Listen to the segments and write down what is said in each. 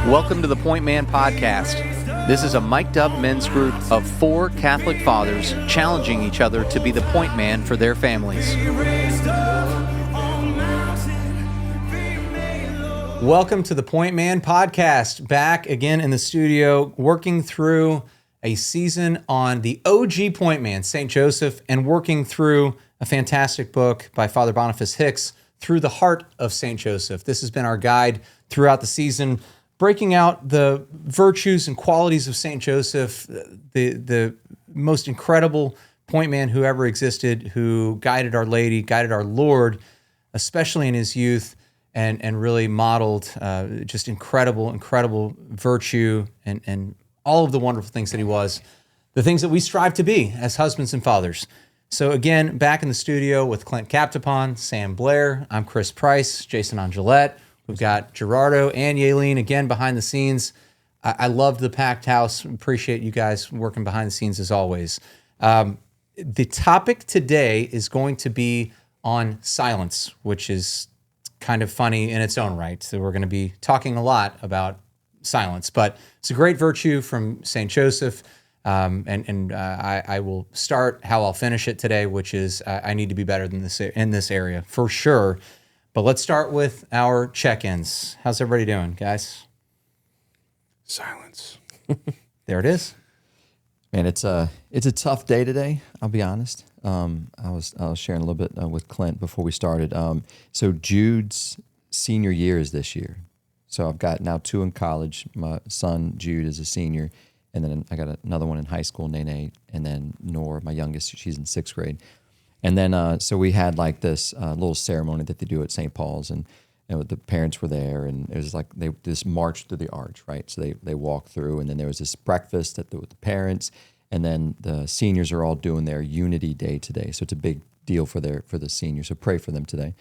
Welcome to the Point Man Podcast. This is a mic'd up men's group of 4 Catholic fathers challenging each other to be the point man for their families. Welcome to the Point Man Podcast. Back again in the studio, working through a season on the OG point man, St. Joseph, and working through a fantastic book by Father Boniface Hicks, Through the Heart of St. Joseph. This has been our guide throughout the season, breaking out the virtues and qualities of St. Joseph, the most incredible point man who ever existed, who guided Our Lady, guided our Lord, especially in his youth, and really modeled just incredible virtue and all of the wonderful things that he was, the things that we strive to be as husbands and fathers. So again, back in the studio with Clint Captapon, Sam Blair, I'm Chris Price, Jason Angelette. We've got Gerardo and Yaelin again behind the scenes. I loved the packed house. Appreciate you guys working behind the scenes as always. The topic today is going to be on silence, which is kind of funny in its own right. So we're going to be talking a lot about silence, but it's a great virtue from St. Joseph. I will start how I'll finish it today, which is I need to be better than this in this area for sure. But let's start with our check-ins. How's everybody doing, guys? Silence. There it is. Man, it's a tough day today. I'll be honest. I was sharing a little bit with Clint before we started. So Jude's senior year is this year. So I've got now 2 in college. My son Jude is a senior, and then I got another one in high school, Nene, and then Nor, my youngest, she's in 6th grade. And then so we had like this little ceremony that they do at St. Paul's, and the parents were there, and it was like they just marched through the arch, right? So they walked through, and then there was this breakfast with the parents, and then the seniors are all doing their Unity Day today. So it's a big deal for the seniors. So pray for them today.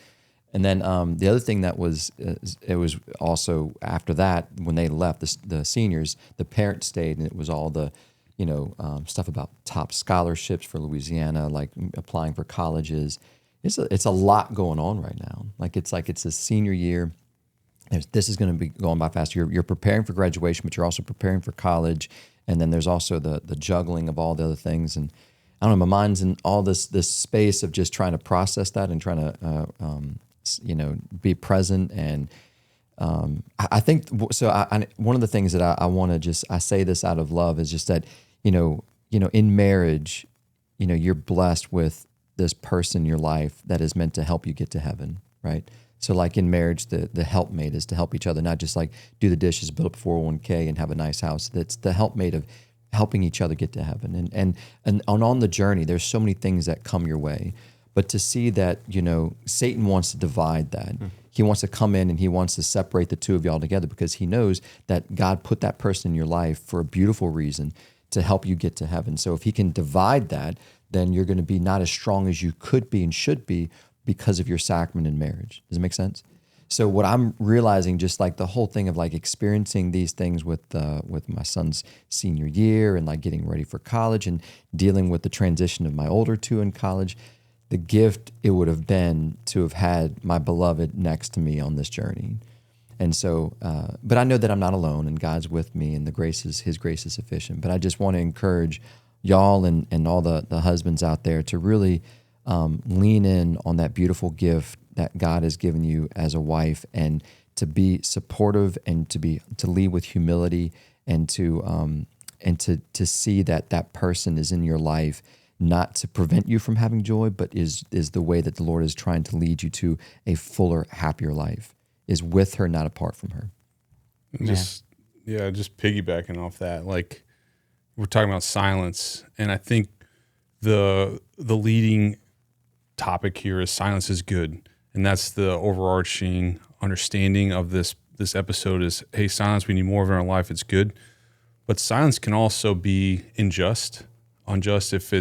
And then the other thing that was, it was also after that, when they left, the seniors, the parents stayed, and it was all the, stuff about top scholarships for Louisiana, like applying for colleges. It's a lot going on right now. It's a senior year. This is going to be going by fast. You're preparing for graduation, but you're also preparing for college. And then there's also the juggling of all the other things. And I don't know, my mind's in all this space of just trying to process that and trying to, be present. And I think, so one of the things that I want to I say this out of love is just that, in marriage, you're blessed with this person in your life that is meant to help you get to heaven, right? So like in marriage, the helpmate is to help each other, not just like do the dishes, build up 401k and have a nice house. That's the helpmate of helping each other get to heaven. And on the journey, there's so many things that come your way. But to see that, Satan wants to divide that. He wants to come in and he wants to separate the two of y'all together because he knows that God put that person in your life for a beautiful reason to help you get to heaven. So if he can divide that, then you're going to be not as strong as you could be and should be because of your sacrament in marriage. Does it make sense? So what I'm realizing, just like the whole thing of like experiencing these things with my son's senior year and like getting ready for college and dealing with the transition of my older 2 in college, the gift it would have been to have had my beloved next to me on this journey. And so, but I know that I'm not alone and God's with me and his grace is sufficient. But I just want to encourage y'all and all the husbands out there to really lean in on that beautiful gift that God has given you as a wife, and to be supportive and to lead with humility, and to see that person is in your life, not to prevent you from having joy, but is the way that the Lord is trying to lead you to a fuller, happier life, is with her, not apart from her. Just piggybacking off that, like we're talking about silence, and I think the leading topic here is silence is good, and that's the overarching understanding of this episode is, hey, silence, we need more of it in our life. It's good, but silence can also be unjust if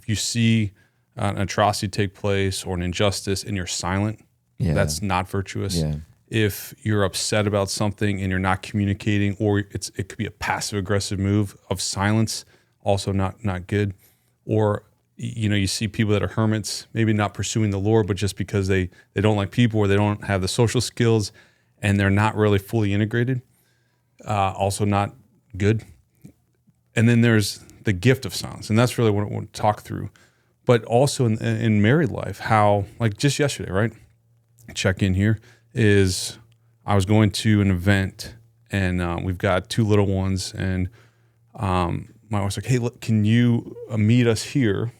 you see an atrocity take place or an injustice and you're silent. Yeah. That's not virtuous. Yeah. If you're upset about something and you're not communicating, or it could be a passive aggressive move of silence, also not good. Or you see people that are hermits, maybe not pursuing the Lord, but just because they don't like people or they don't have the social skills and they're not really fully integrated. also not good. And then there's the gift of silence, and that's really what I want to talk through. But also in married life, how, like just yesterday, right? Check in here is I was going to an event, and we've got 2 little ones, and my wife's like, hey, look, can you meet us here,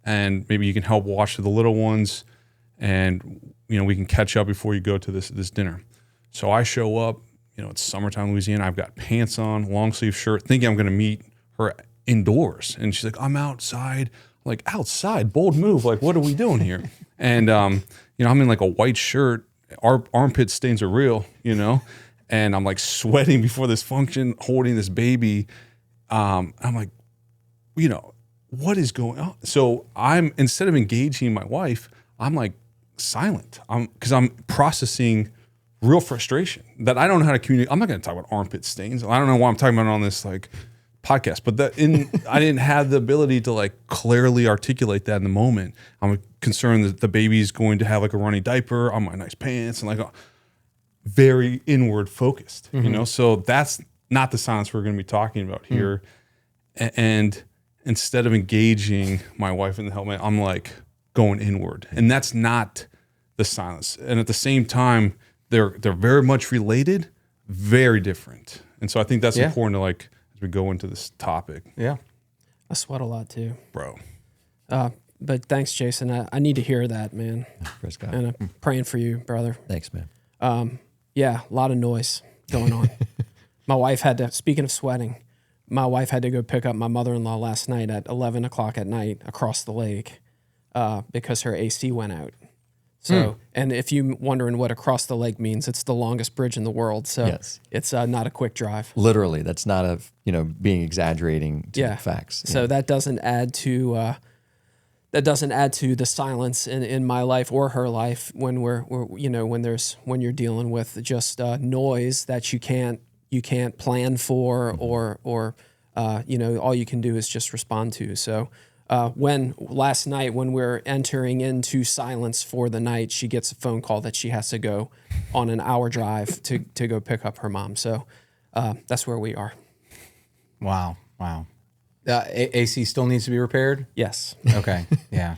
and maybe you can help watch the little ones, and we can catch up before you go to this dinner. So I show up, it's summertime in Louisiana. I've got pants on, long sleeve shirt, thinking I'm going to meet her indoors, and she's like, I'm outside. Like, outside, bold move. Like, what are we doing here? And I'm in like a white shirt. Our armpit stains are real, and I'm like sweating before this function, holding this baby. I'm like, what is going on? So instead of engaging my wife, I'm like silent. Because I'm processing real frustration that I don't know how to communicate. I'm not going to talk about armpit stains. I don't know why I'm talking about it on this like podcast, but I didn't have the ability to like clearly articulate that in the moment. I'm concerned that the baby's going to have like a runny diaper on my nice pants, and like very inward focused, So that's not the silence we're going to be talking about here. And instead of engaging my wife in the helmet, I'm like going inward, and that's not the silence. And at the same time, they're very much related, very different. And so I think that's important to like, as we go into this topic. Yeah. I sweat a lot too, bro. But thanks, Jason. I need to hear that, man. Praise God. And I'm praying for you, brother. Thanks, man. Yeah, a lot of noise going on. My wife speaking of sweating, my wife had to go pick up my mother-in-law last night at 11 o'clock at night across the lake because her AC went out. So, and if you're wondering what across the lake means, it's the longest bridge in the world. So Yes. it's not a quick drive. Literally, that's not being exaggerating to the facts. So that doesn't add to the silence in my life or her life when when you're dealing with just noise that you can't plan for or all you can do is just respond to. So when last night when we're entering into silence for the night, she gets a phone call that she has to go on an hour drive to go pick up her mom. So that's where we are. Wow. AC still needs to be repaired? Yes. Okay. Yeah.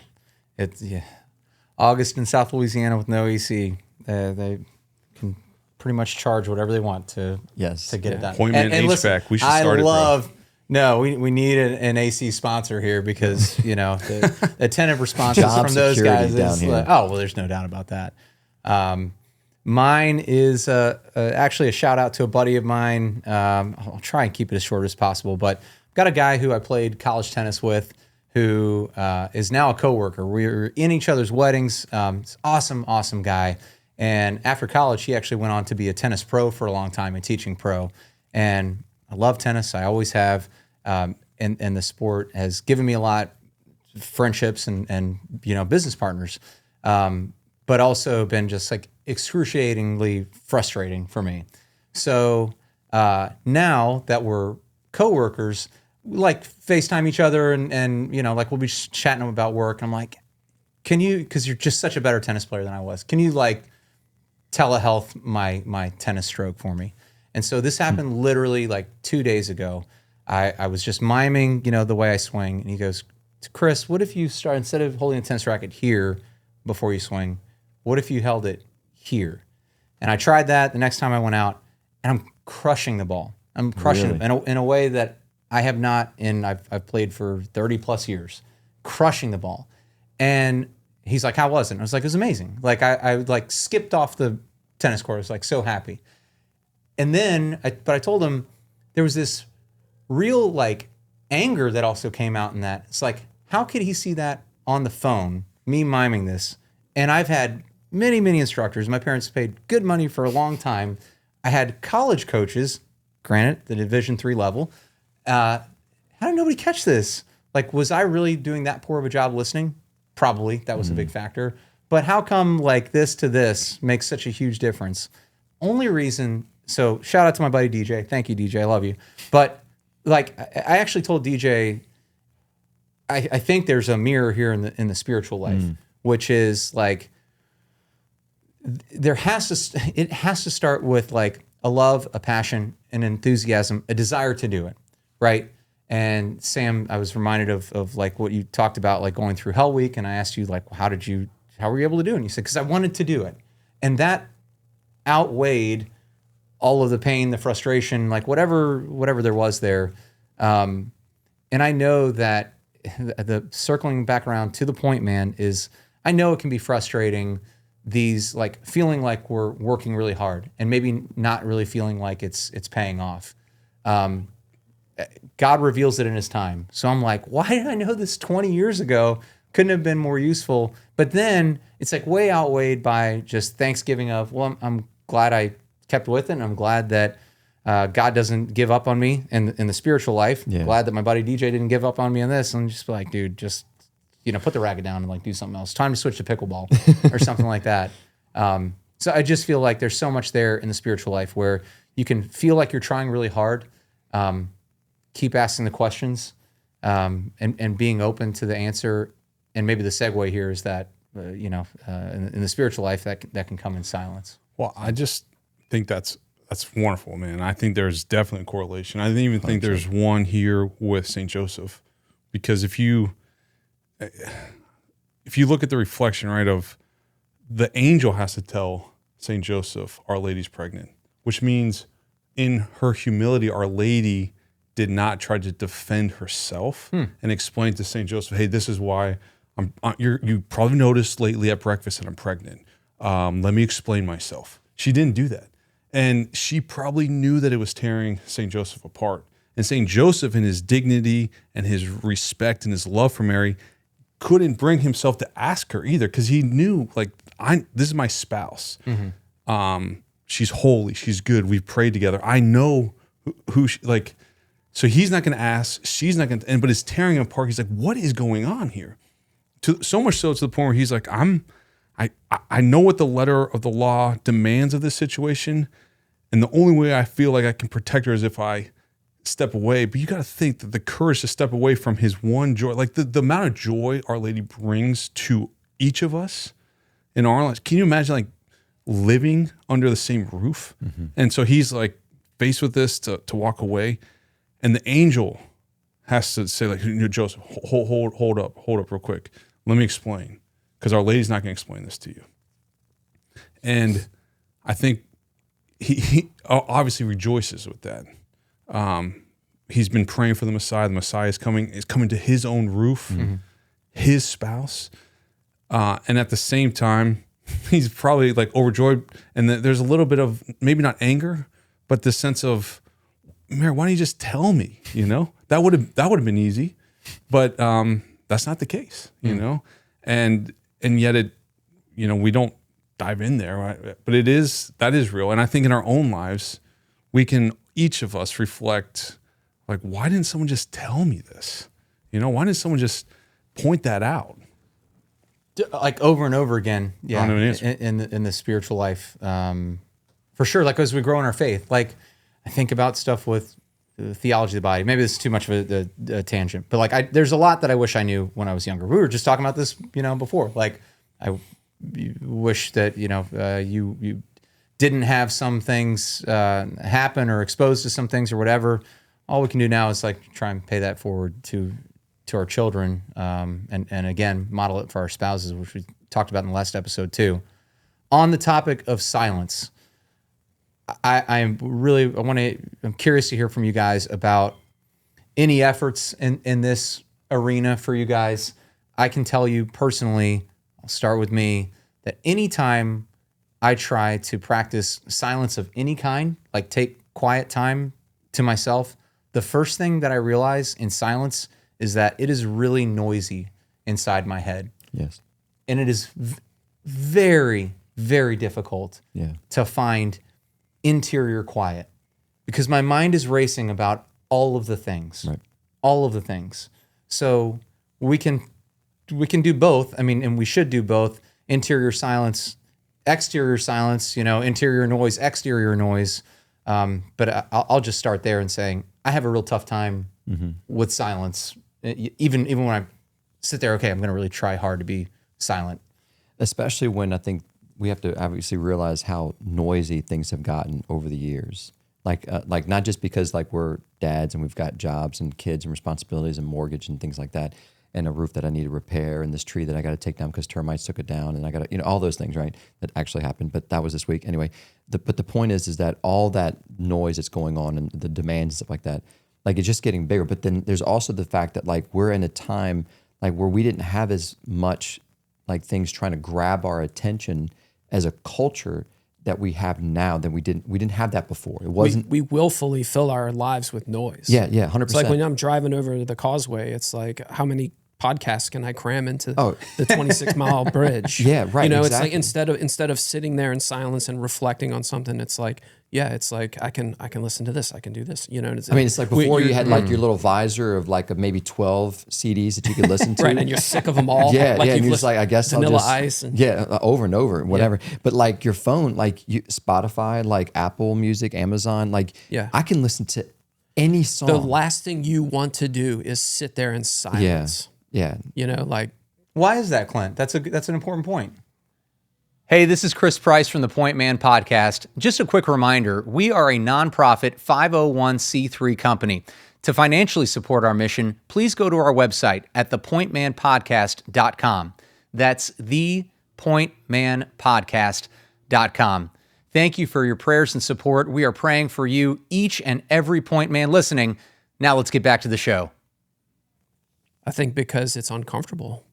August in South Louisiana with no AC. They can pretty much charge whatever they want to get it done. Appointment HVAC. Listen, We should start we need an AC sponsor here because the attendant responses Job from those security guys down is here. like, oh well, there's no doubt about that. Mine is actually a shout out to a buddy of mine. I'll try and keep it as short as possible, but I've got a guy who I played college tennis with who is now a coworker. We were in each other's weddings. Awesome guy. And after college, he actually went on to be a tennis pro for a long time and teaching pro. And I love tennis. I always have. And the sport has given me a lot, friendships and business partners, but also been just like excruciatingly frustrating for me. So now that we're coworkers, we like FaceTime each other and like we'll be chatting about work. I'm like, can you, because you're just such a better tennis player than I was, can you like telehealth my tennis stroke for me? And so this happened literally like 2 days ago. I was just miming, the way I swing. And he goes, Chris, what if you start, instead of holding a tennis racket here before you swing, what if you held it here? And I tried that the next time I went out, and I'm crushing the ball. I'm crushing it in a way that I have not I've played for 30 plus years, crushing the ball. And he's like, how was it? And I was like, it was amazing. Like I like skipped off the tennis court. I was like so happy. And then, but I told him there was this real like anger that also came out in that. It's like, how could he see that on the phone, me miming this? And I've had many, many instructors. My parents paid good money for a long time. I had college coaches, granted, the Division III level. How did nobody catch this? Like, was I really doing that poor of a job listening? Probably. That was a big factor. But how come like this to this makes such a huge difference? Only reason, so shout out to my buddy DJ. Thank you, DJ. I love you. But like, I actually told DJ, I think there's a mirror here in the spiritual life, which is like, it has to start with like a love, a passion, an enthusiasm, a desire to do it, right? And Sam, I was reminded of like what you talked about, like going through Hell Week, and I asked you like, how were you able to do it? And you said, because I wanted to do it, and that outweighed all of the pain, the frustration, like whatever there was there. And I know that the circling back around to the point, man, is I know it can be frustrating. These like feeling like we're working really hard and maybe not really feeling like it's paying off. God reveals it in his time. So I'm like, why did I know this 20 years ago? Couldn't have been more useful. But then it's like way outweighed by just thanksgiving of, well, I'm glad I kept with it. And I'm glad that God doesn't give up on me in the spiritual life. Yeah. Glad that my buddy DJ didn't give up on me in this. And just be like, dude, just, put the racket down and like do something else. Time to switch to pickleball or something like that. So I just feel like there's so much there in the spiritual life where you can feel like you're trying really hard. Keep asking the questions and being open to the answer. And maybe the segue here is that, in the spiritual life that can come in silence. Well, I just think that's wonderful, man. I think there's definitely a correlation. I even think there's one here with St. Joseph, because if you look at the reflection, right, of the angel has to tell St. Joseph, Our Lady's pregnant, which means in her humility, Our Lady did not try to defend herself and explain to St. Joseph, hey, this is why you probably noticed lately at breakfast that I'm pregnant. Let me explain myself. She didn't do that. And she probably knew that it was tearing St. Joseph apart. And St. Joseph, in his dignity and his respect and his love for Mary, couldn't bring himself to ask her either, because he knew, like, this is my spouse. She's holy. She's good. We've prayed together. I know who she, like, so he's not going to ask. She's not going to, but it's tearing him apart. He's like, what is going on here? So much so to the point where he's like, I know what the letter of the law demands of this situation, and the only way I feel like I can protect her is if I step away. But you got to think that the courage to step away from his one joy, like the amount of joy Our Lady brings to each of us in our lives. Can you imagine like living under the same roof? And so he's like faced with this to walk away, and the angel has to say like, Joseph, hold up real quick. Let me explain, because Our Lady's not going to explain this to you. And I think he obviously rejoices with that. He's been praying for the Messiah. The Messiah is coming to his own roof, his spouse. And at the same time, he's probably like overjoyed. And there's a little bit of maybe not anger, but the sense of, Mary, why don't you just tell me? That would have been easy, but that's not the case, and yet it, we don't dive in there, right? But that is real. And I think in our own lives, we can, each of us, reflect, like, why didn't someone just tell me this? Why didn't someone just point that out? Like over and over again, yeah, I don't know an answer. in the spiritual life, for sure. Like as we grow in our faith, like I think about stuff with the theology of the body. Maybe this is too much of a tangent, but like there's a lot that I wish I knew when I was younger. We were just talking about this, before. Like I wish that you didn't have some things happen or exposed to some things or whatever. All we can do now is like try and pay that forward to our children, and again model it for our spouses, which we talked about in the last episode too. On the topic of silence, I'm curious to hear from you guys about any efforts in this arena for you guys. I can tell you personally, I'll start with me, that anytime I try to practice silence of any kind, like take quiet time to myself, the first thing that I realize in silence is that it is really noisy inside my head. Yes. And it is very, very difficult to find interior quiet, because my mind is racing about all of the things, all of the things. So we can do both. I mean, and we should do both: interior silence, exterior silence, interior noise, exterior noise. But I'll just start there and saying I have a real tough time with silence. Even when I sit there, okay, I'm going to really try hard to be silent. Especially when I think we have to obviously realize how noisy things have gotten over the years. Like not just because like we're dads and we've got jobs and kids and responsibilities and mortgage and things like that, and a roof that I need to repair and this tree that I got to take down because termites took it down, and I got to, all those things, right? That actually happened, but that was this week anyway. But the point is that all that noise that's going on and the demands and stuff like that, like it's just getting bigger. But then there's also the fact that like we're in a time like where we didn't have as much like things trying to grab our attention as a culture that we have now than we didn't have that before. It wasn't. We willfully fill our lives with noise. Yeah, 100%. It's like when I'm driving over the causeway, it's like, how many podcasts can I cram into the 26-mile bridge? Yeah, right, It's exactly. like instead of sitting there in silence and reflecting on something, it's like, it's like I can listen to this, I can do this. It's like before you had like your little visor of like maybe 12 CDs that you could listen to. right, and you're sick of them all. Yeah, like and you're just listened like, I guess Vanilla I'll just Ice and over and over, whatever. But like your phone, like Spotify, like Apple Music, Amazon, like I can listen to any song. the last thing you want to do is sit there in silence. Yeah. Like Why is that, Clint? That's an important point. Hey, this is Chris Price from the Point Man Podcast. Just a quick reminder, we are a nonprofit 501c3 company. To financially support our mission, please go to our website at thepointmanpodcast.com. That's thepointmanpodcast.com. Thank you for your prayers and support. We are praying for you, each and every Point Man listening. Now let's get back to the show. I think because it's uncomfortable.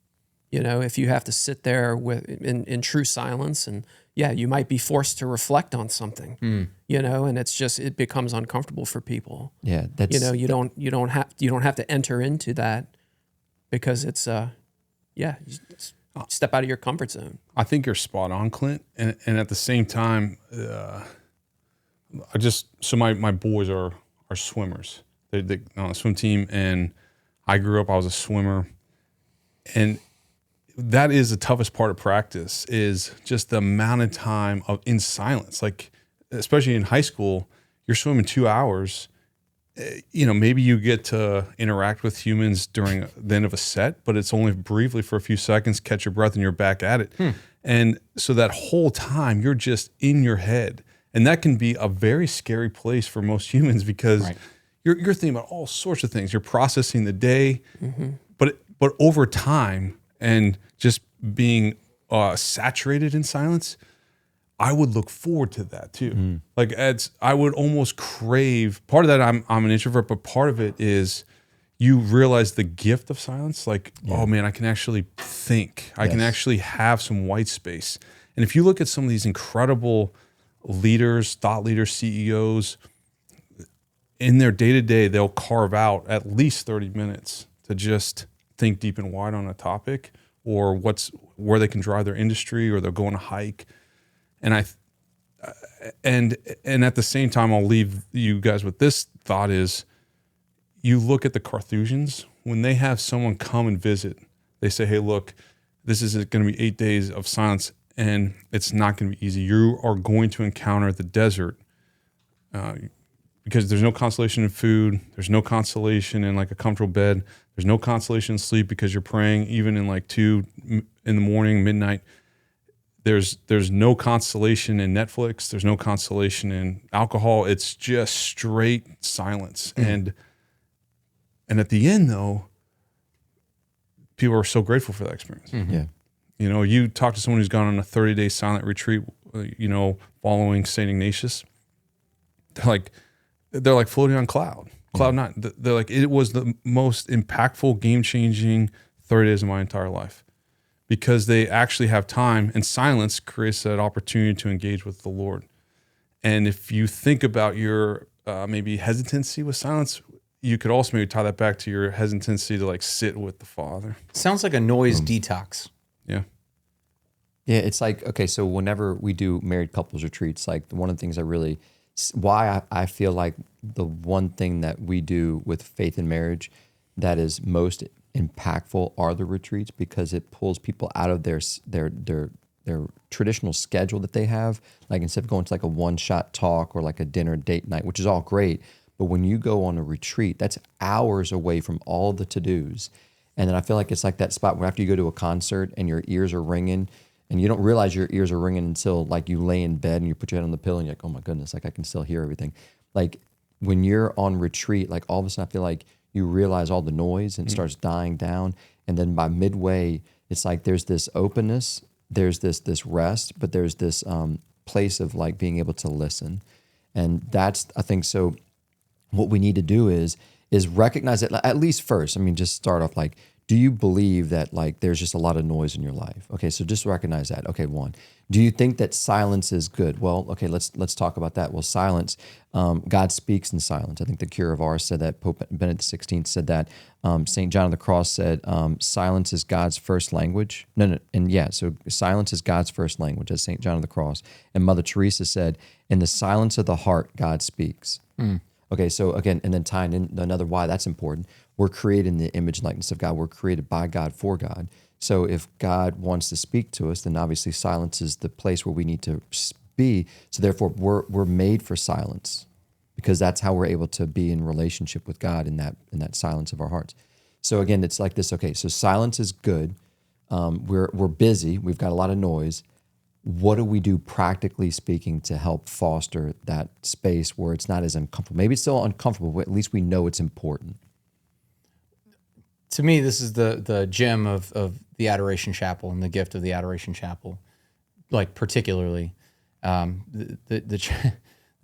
If you have to sit there in true silence, and you might be forced to reflect on something, and it becomes uncomfortable for people. Yeah, that's you don't have to enter into that because it's you step out of your comfort zone. I think you're spot on, Clint. And at the same time, my boys are swimmers. They on a swim team, and I grew up, I was a swimmer. And that is the toughest part of practice, is just the amount of time in silence. Like, especially in high school, you're swimming 2 hours. Maybe you get to interact with humans during the end of a set, but it's only briefly for a few seconds, catch your breath, and you're back at it. And so that whole time, you're just in your head. And that can be a very scary place for most humans because you're thinking about all sorts of things. You're processing the day, but over time and just being saturated in silence, I would look forward to that too. Like I would almost crave. Part of that, I'm an introvert, but part of it is you realize the gift of silence. Like, oh man, I can actually think. I can actually have some white space. And if you look at some of these incredible leaders, thought leaders, CEOs, in their day-to-day, they'll carve out at least 30 minutes to just think deep and wide on a topic, or where they can drive their industry, or they'll go on a hike. And and at the same time, I'll leave you guys with this thought: is you look at the Carthusians, when they have someone come and visit, they say, hey, look, this is going to be 8 days of silence, and it's not going to be easy. You are going to encounter the desert, because there's no consolation in food. There's no consolation in like a comfortable bed. There's no consolation in sleep because you're praying even in like 2 in the morning, midnight. There's no consolation in Netflix. There's no consolation in alcohol. It's just straight silence. And at the end, though, people are so grateful for that experience. Yeah. You talk to someone who's gone on a 30-day silent retreat, following St. Ignatius. They're like floating on cloud nine. They're like, it was the most impactful, game-changing 30 days of my entire life, because they actually have time, and silence creates that opportunity to engage with the Lord. And if you think about your maybe hesitancy with silence, you could also maybe tie that back to your hesitancy to like sit with the Father. Sounds like a noise detox. Yeah. Yeah, it's like, okay, so whenever we do married couples retreats, like one of the things why I feel like the one thing that we do with faith and marriage that is most impactful are the retreats, because it pulls people out of their traditional schedule that they have. Like, instead of going to like a one-shot talk or like a dinner date night, which is all great, but when you go on a retreat, that's hours away from all the to-dos. And then I feel like it's like that spot where after you go to a concert and your ears are ringing, and you don't realize your ears are ringing until like you lay in bed and you put your head on the pillow and you're like, oh my goodness, like I can still hear everything. Like when you're on retreat, like all of a sudden I feel like you realize all the noise and it starts dying down. And then by midway, it's like there's this openness, there's this rest, but there's this place of like being able to listen. And that's, I think, so what we need to do is recognize it at least first. I mean, just start off like, do you believe that like there's just a lot of noise in your life? Okay, so just recognize that. Okay, one. Do you think that silence is good? Well, okay, let's talk about that. Well, silence, God speaks in silence. I think the Cure of Ars said that. Pope Benedict XVI said that. St. John of the Cross said, silence is God's first language. So silence is God's first language, as St. John of the Cross. And Mother Teresa said, in the silence of the heart, God speaks. Okay, so again, and then tying in another why that's important. We're created in the image and likeness of God. We're created by God for God. So if God wants to speak to us, then obviously silence is the place where we need to be. So therefore, we're made for silence because that's how we're able to be in relationship with God in that silence of our hearts. So again, it's like this. Okay, so silence is good. We're busy. We've got a lot of noise. What do we do practically speaking to help foster that space where it's not as uncomfortable? Maybe it's still uncomfortable, but at least we know it's important. To me, this is the gem of the Adoration Chapel and the gift of the Adoration Chapel. Like particularly, the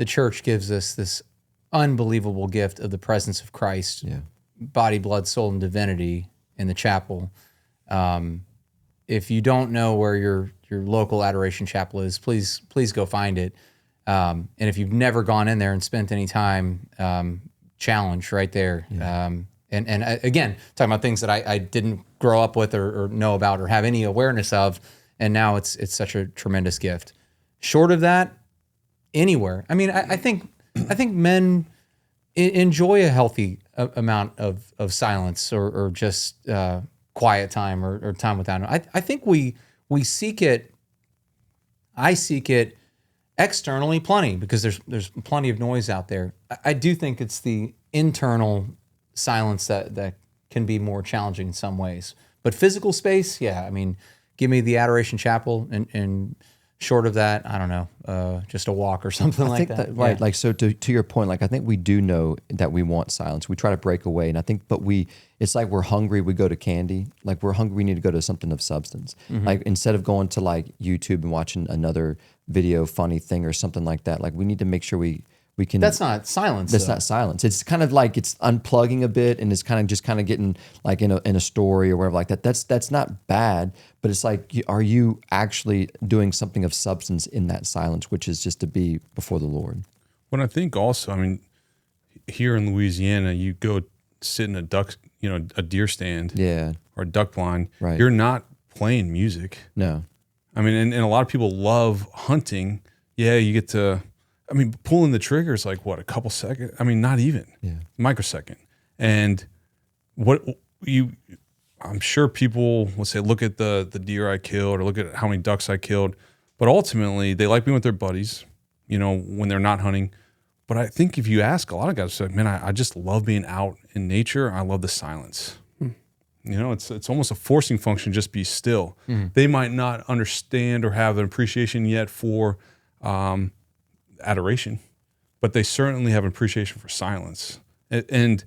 church gives us this unbelievable gift of the presence of Christ, body, blood, soul, and divinity in the chapel. If you don't know where your local Adoration Chapel is, please go find it. And if you've never gone in there and spent any time, challenge right there. And again, talking about things that I didn't grow up with or know about or have any awareness of, and now it's such a tremendous gift. Short of that, anywhere. I mean, I think men enjoy a healthy amount of silence or just quiet time or time without. I think we seek it. I seek it externally plenty because there's plenty of noise out there. I do think it's the internal silence that can be more challenging in some ways. But physical space, yeah. I mean, give me the Adoration Chapel and short of that, I don't know, just a walk or something like that. Right. Yeah. Like, so to your point, like, I think we do know that we want silence. We try to break away. And I think, but it's like we're hungry, we go to candy. Like we're hungry, we need to go to something of substance. Like instead of going to like YouTube and watching another video, funny thing or something like that, like we need to make sure we can. That's not silence. That's not silence. It's kind of like it's unplugging a bit, and it's kind of getting like in a story or whatever like that. That's not bad, but it's like, are you actually doing something of substance in that silence, which is just to be before the Lord? When I think also, I mean, here in Louisiana, you go sit in a deer stand, or a duck blind. Right. You're not playing music. No. I mean, and a lot of people love hunting. Yeah, you get to. I mean, pulling the trigger is like, what, a couple seconds? I mean, not even. Microsecond. And I'm sure people will say, look at the deer I killed or look at how many ducks I killed. But ultimately, they like being with their buddies, when they're not hunting. But I think if you ask a lot of guys, say, man, I just love being out in nature. I love the silence. It's almost a forcing function, just be still. They might not understand or have an appreciation yet for adoration, but they certainly have an appreciation for silence. And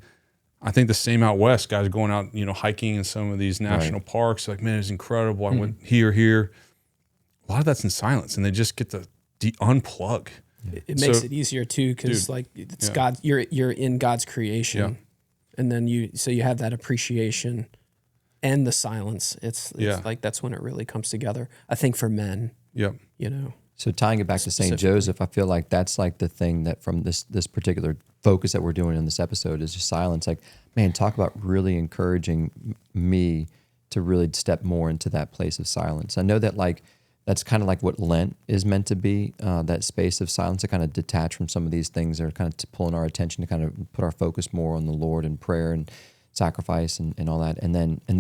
I think the same out west, guys going out, hiking in some of these national parks, like, man, it's incredible. I went here. A lot of that's in silence, and they just get to unplug. It makes it easier too, because like it's God, you're in God's creation, and then you have that appreciation and the silence. It's like that's when it really comes together. I think for men, So tying it back to St. Joseph, I feel like that's like the thing that from this particular focus that we're doing in this episode is just silence. Like, man, talk about really encouraging me to really step more into that place of silence. I know that like that's kind of like what Lent is meant to be, that space of silence to kind of detach from some of these things that are kind of pulling our attention to kind of put our focus more on the Lord and prayer and sacrifice and all that.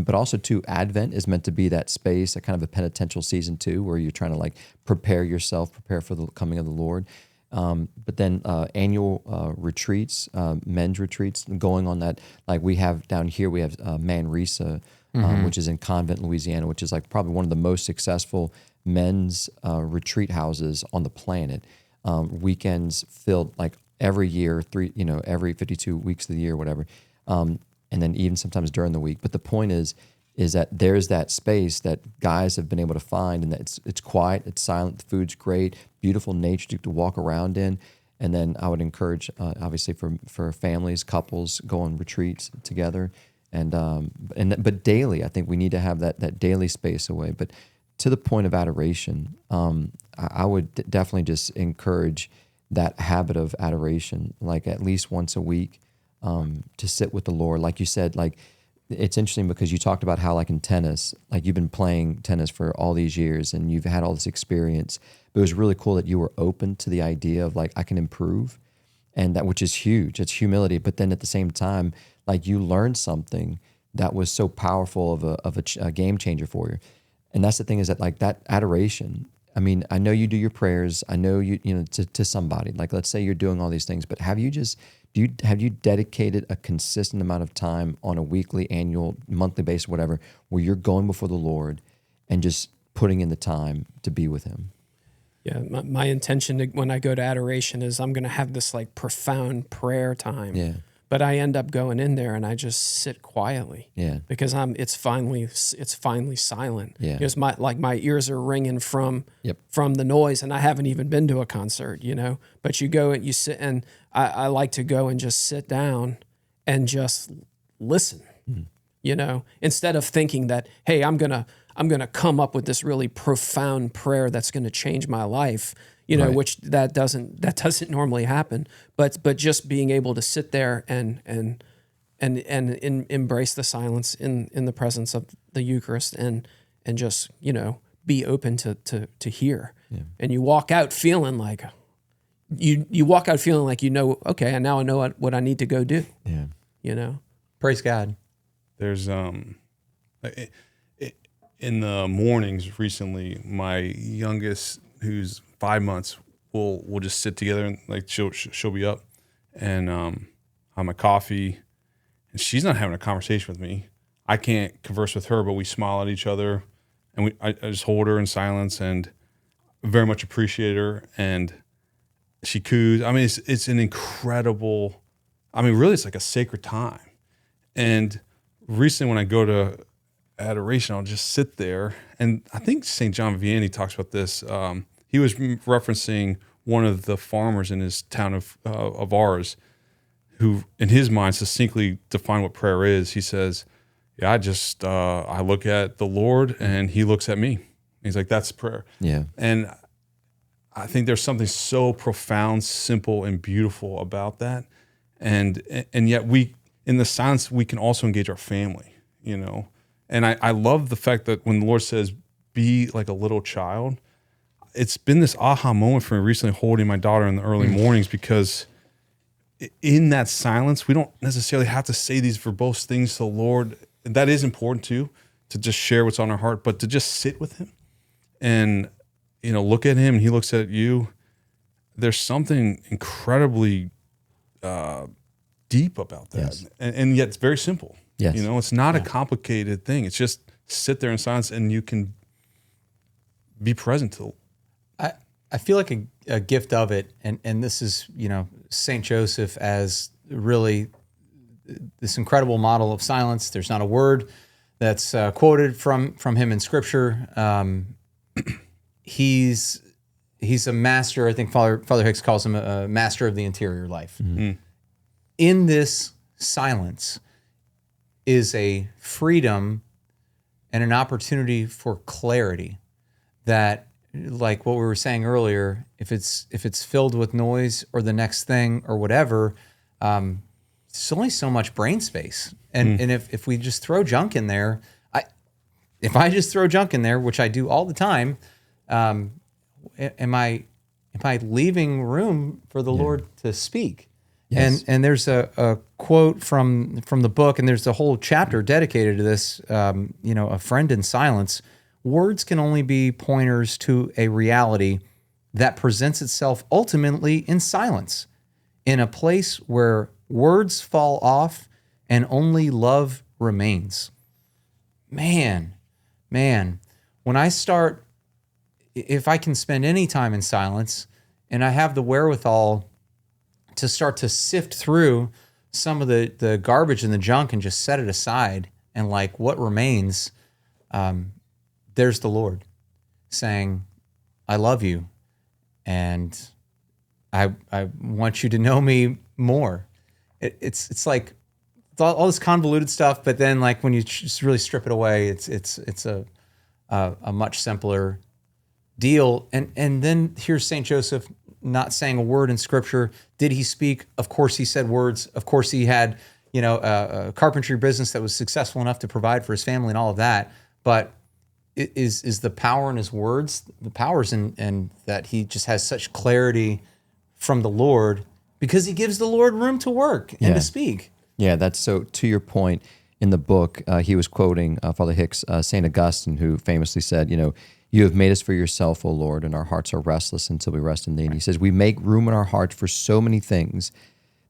But also too, Advent is meant to be that space, a kind of a penitential season too, where you're trying to like prepare for the coming of the Lord. But then annual retreats, men's retreats, going on that, like we have down here, we have Manresa, which is in Convent, Louisiana, which is like probably one of the most successful men's retreat houses on the planet. Weekends filled like every year, every 52 weeks of the year, whatever. And then even sometimes during the week. But the point is that there's that space that guys have been able to find, and that it's quiet, it's silent, the food's great, beautiful nature to walk around in. And then I would encourage, obviously, for families, couples, go on retreats together, but daily, I think we need to have that daily space away. But to the point of adoration, I would definitely just encourage that habit of adoration, like at least once a week, to sit with the Lord. Like you said, like it's interesting because you talked about how, like in tennis, like you've been playing tennis for all these years and you've had all this experience. But it was really cool that you were open to the idea of like, I can improve, and that, which is huge. It's humility. But then at the same time, like you learned something that was so powerful of a game changer for you. And that's the thing, is that like that adoration. I mean, I know you do your prayers. I know you know to somebody. Like, let's say you're doing all these things, but have you dedicated a consistent amount of time on a weekly, annual, monthly basis, whatever, where you're going before the Lord and just putting in the time to be with Him? Yeah, my intention when I go to adoration is I'm going to have this like profound prayer time. Yeah. But I end up going in there and I just sit quietly. Yeah. Because it's finally silent. Yeah. Because my ears are ringing from Yep. from the noise, and I haven't even been to a concert, But you go and you sit, and I like to go and just sit down and just listen. Instead of thinking that, hey, I'm gonna come up with this really profound prayer that's gonna change my life. Right. Which that doesn't normally happen, but just being able to sit there and embrace the silence in the presence of the Eucharist, and just be open to hear. Yeah. And you walk out feeling like okay, and now I know what I need to go do. Yeah. Praise God. There's in the mornings recently, my youngest, who's 5 months, we'll just sit together, and like she'll be up and have my coffee, and she's not having a conversation with me. I can't converse with her, but we smile at each other, and I just hold her in silence and very much appreciate her. And she coos. I mean, it's an incredible. I mean, really, it's like a sacred time. And recently, when I go to adoration, I'll just sit there, and I think St. John Vianney talks about this. He was referencing one of the farmers in his town of ours, who, in his mind, succinctly defined what prayer is. He says, "Yeah, I look at the Lord, and He looks at me." He's like, "That's prayer." Yeah. And I think there's something so profound, simple, and beautiful about that, and yet in the silence, we can also engage our family, And I love the fact that when the Lord says, "Be like a little child," it's been this aha moment for me recently, holding my daughter in the early mornings, because in that silence, we don't necessarily have to say these verbose things to the Lord. That is important too, to just share what's on our heart, but to just sit with Him and, look at Him and He looks at you. There's something incredibly deep about that. Yes. And yet it's very simple. Yes. It's not a complicated thing. It's just sit there in silence, and you can be present to. I feel like a gift of it, and this is, St. Joseph as really this incredible model of silence. There's not a word that's quoted from him in Scripture. He's a master. I think Father Hicks calls him a master of the interior life. Mm-hmm. In this silence is a freedom and an opportunity for clarity that, like what we were saying earlier, if it's filled with noise or the next thing or whatever, it's only so much brain space. And if we just throw junk in there, if I just throw junk in there, which I do all the time, am I leaving room for the Lord to speak? Yes. And there's a quote from the book, and there's a whole chapter dedicated to this. A friend in silence. Words can only be pointers to a reality that presents itself ultimately in silence, in a place where words fall off and only love remains. Man, when I start if I can spend any time in silence and I have the wherewithal to start to sift through some of the garbage and the junk and just set it aside, and like what remains, there's the Lord saying, I love you, and I want you to know me more. It's like all this convoluted stuff, but then like when you just really strip it away, it's a much simpler deal. And then here's Saint Joseph not saying a word in Scripture. Did he speak? Of course he said words. Of course he had a carpentry business that was successful enough to provide for his family and all of that. But is the power in his words? The power's in that he just has such clarity from the Lord because he gives the Lord room to work and to speak. Yeah, that's so. To your point, in the book, he was quoting Father Hicks, Saint Augustine, who famously said, "You have made us for yourself, O Lord, and our hearts are restless until we rest in thee." And he says, "We make room in our hearts for so many things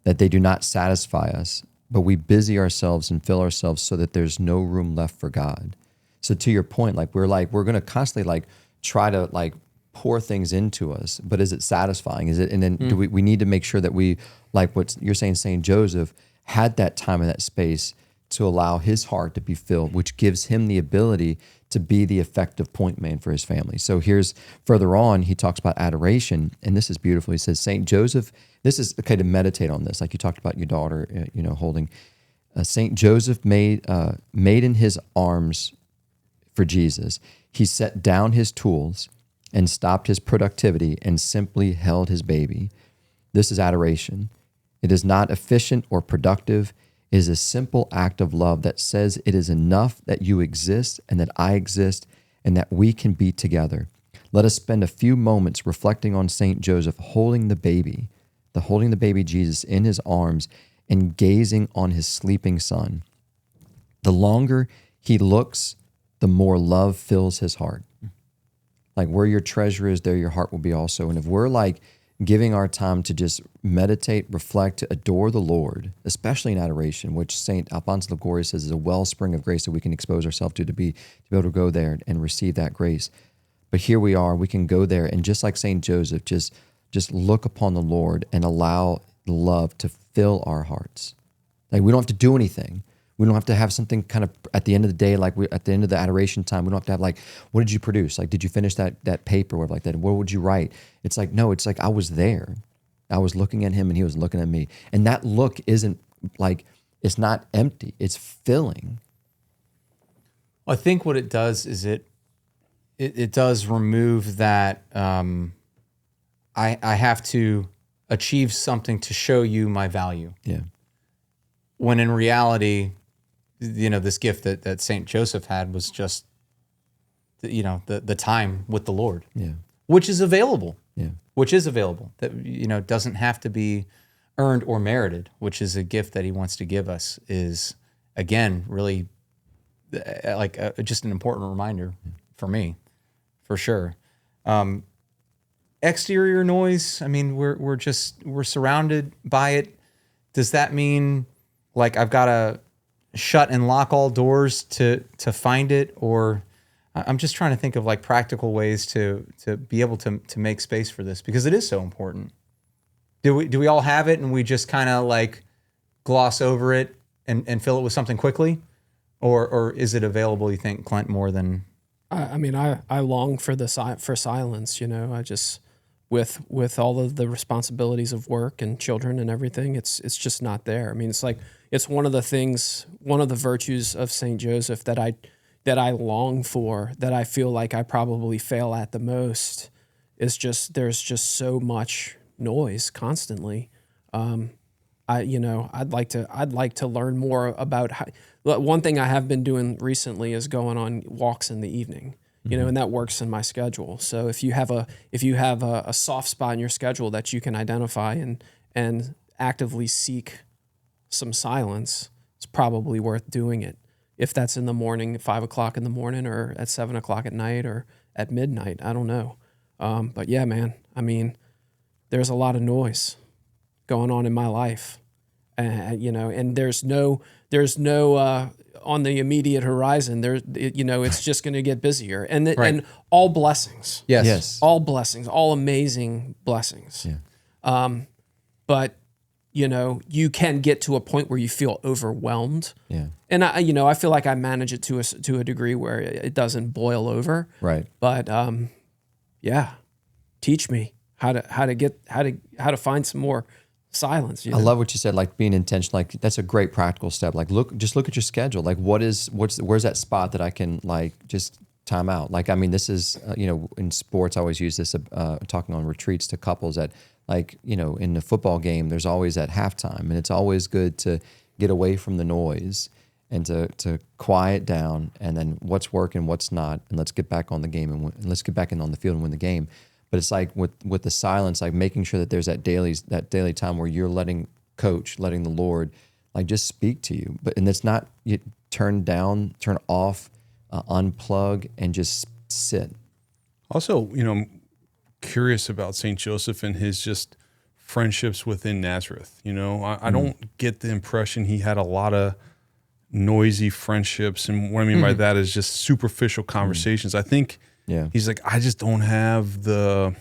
that they do not satisfy us, but we busy ourselves and fill ourselves so that there's no room left for God." So to your point, we're going to constantly try to pour things into us, but is it satisfying? Is it? And then do we need to make sure that we, like what you're saying, Saint Joseph had that time and that space to allow his heart to be filled, which gives him the ability to be the effective point man for his family. So here's further on, he talks about adoration, and this is beautiful. He says, Saint Joseph, this is okay to meditate on this, like you talked about your daughter, holding. Saint Joseph made in his arms for Jesus. He set down his tools and stopped his productivity and simply held his baby. This is adoration. It is not efficient or productive. It is a simple act of love that says it is enough that you exist and that I exist and that we can be together. Let us spend a few moments reflecting on Saint Joseph holding the baby Jesus in his arms and gazing on his sleeping son. The longer he looks, the more love fills his heart. Like where your treasure is, there your heart will be also. And if we're giving our time to just meditate, reflect, to adore the Lord, especially in adoration, which Saint Alphonse Liguori says is a wellspring of grace that we can expose ourselves to be able to go there and receive that grace. But here we are, we can go there and just like Saint Joseph, just look upon the Lord and allow love to fill our hearts. We don't have to do anything. We don't have to have something kind of at the end of the day, at the end of the adoration time, we don't have to have what did you produce? Did you finish that paper or like that? What would you write? It's no, it's I was there. I was looking at him and he was looking at me. And that look isn't it's not empty. It's filling. Well, I think what it does is it does remove that I have to achieve something to show you my value. Yeah. When in reality, this gift that Saint Joseph had was just, the time with the Lord, which is available, that, doesn't have to be earned or merited, which is a gift that he wants to give us is, again, really just an important reminder for me, for sure. Exterior noise, I mean, we're surrounded by it. Does that mean I've got to shut and lock all doors to find it? Or I'm just trying to think of practical ways to be able to make space for this, because it is so important. Do we all have it and we just kind of gloss over it and fill it with something quickly? Or is it available, you think, Clint, more than... I long for silence, I just... With all of the responsibilities of work and children and everything, it's just not there. I mean, it's one of the virtues of Saint Joseph that I long for, that I feel like I probably fail at the most, is there's just so much noise constantly. I'd like to learn more about how. One thing I have been doing recently is going on walks in the evening. And that works in my schedule. So if you have a soft spot in your schedule that you can identify and actively seek some silence, it's probably worth doing it. If that's in the morning, at 5 o'clock in the morning, or at 7 o'clock at night, or at midnight, I don't know. But yeah, man, I mean, there's a lot of noise going on in my life, and there's no on the immediate horizon. It's just going to get busier, and Right. and all blessings. Yes. Yes. All blessings, all amazing blessings. Yeah. But you can get to a point where you feel overwhelmed. Yeah. And I feel like I manage it to a degree where it doesn't boil over. Right. But teach me how to find some more silence. I love what you said, like being intentional. Like that's a great practical step. Like look at your schedule. Like where's that spot that I can like just time out? Like, I mean, this is, in sports, I always use this, talking on retreats to couples that like, in the football game, there's always at halftime, and it's always good to get away from the noise and to quiet down, and then what's working, what's not, and let's get back on the game and let's get back in on the field and win the game. But it's like with the silence, like making sure that there's that daily time where you're letting the Lord, like just speak to you. And it's not you turn off, unplug, and just sit. Also, I'm curious about St. Joseph and his just friendships within Nazareth. I don't get the impression he had a lot of noisy friendships. And what I mean by that is just superficial conversations. I think he's like, I just don't have the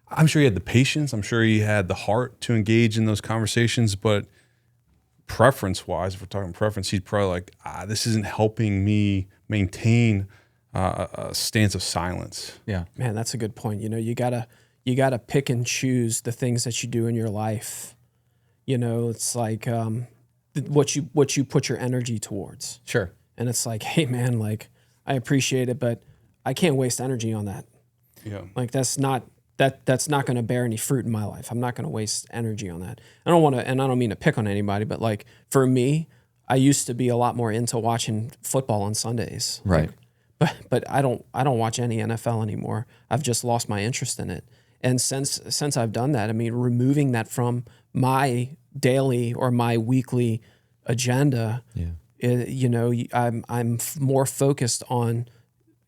I'm sure he had the patience. I'm sure he had the heart to engage in those conversations, but preference-wise, if we're talking preference, he's probably like, this isn't helping me maintain a stance of silence. Yeah. Man, that's a good point. You gotta pick and choose the things that you do in your life. It's like what you put your energy towards. Sure. And it's like, hey man, like I appreciate it, but I can't waste energy on that. Yeah. Like that's not going to bear any fruit in my life. I'm not going to waste energy on that. I don't mean to pick on anybody, but like for me, I used to be a lot more into watching football on Sundays. Right. But I don't watch any NFL anymore. I've just lost my interest in it. And since I've done that, I mean, removing that from my daily or my weekly agenda, I'm more focused on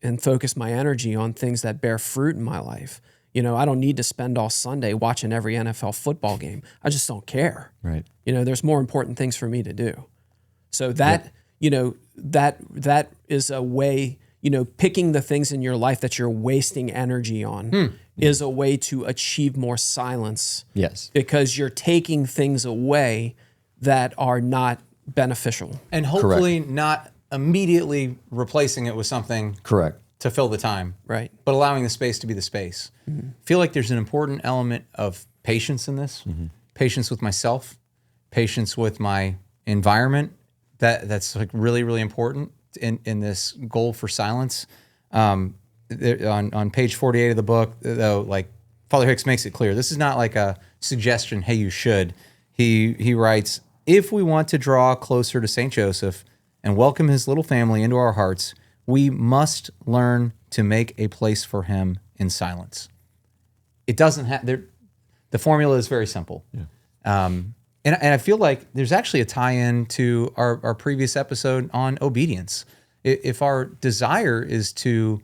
and focus my energy on things that bear fruit in my life. I don't need to spend all Sunday watching every NFL football game. I just don't care. Right. There's more important things for me to do. So that, that is a way, picking the things in your life that you're wasting energy on is a way to achieve more silence. Yes. Because you're taking things away that are not beneficial. And hopefully not immediately replacing it with something Correct. to fill the time. Right. But allowing the space to be the space. I feel like there's an important element of patience in this. Patience with myself, patience with my environment. That's like really, really important in this goal for silence. On page 48 of the book, though, like Father Hicks makes it clear, this is not like a suggestion, hey, you should. He writes, if we want to draw closer to St. Joseph and welcome his little family into our hearts, we must learn to make a place for him in silence. It doesn't have, the formula is very simple. Yeah. And I feel like there's actually a tie-in to our previous episode on obedience. If our desire is to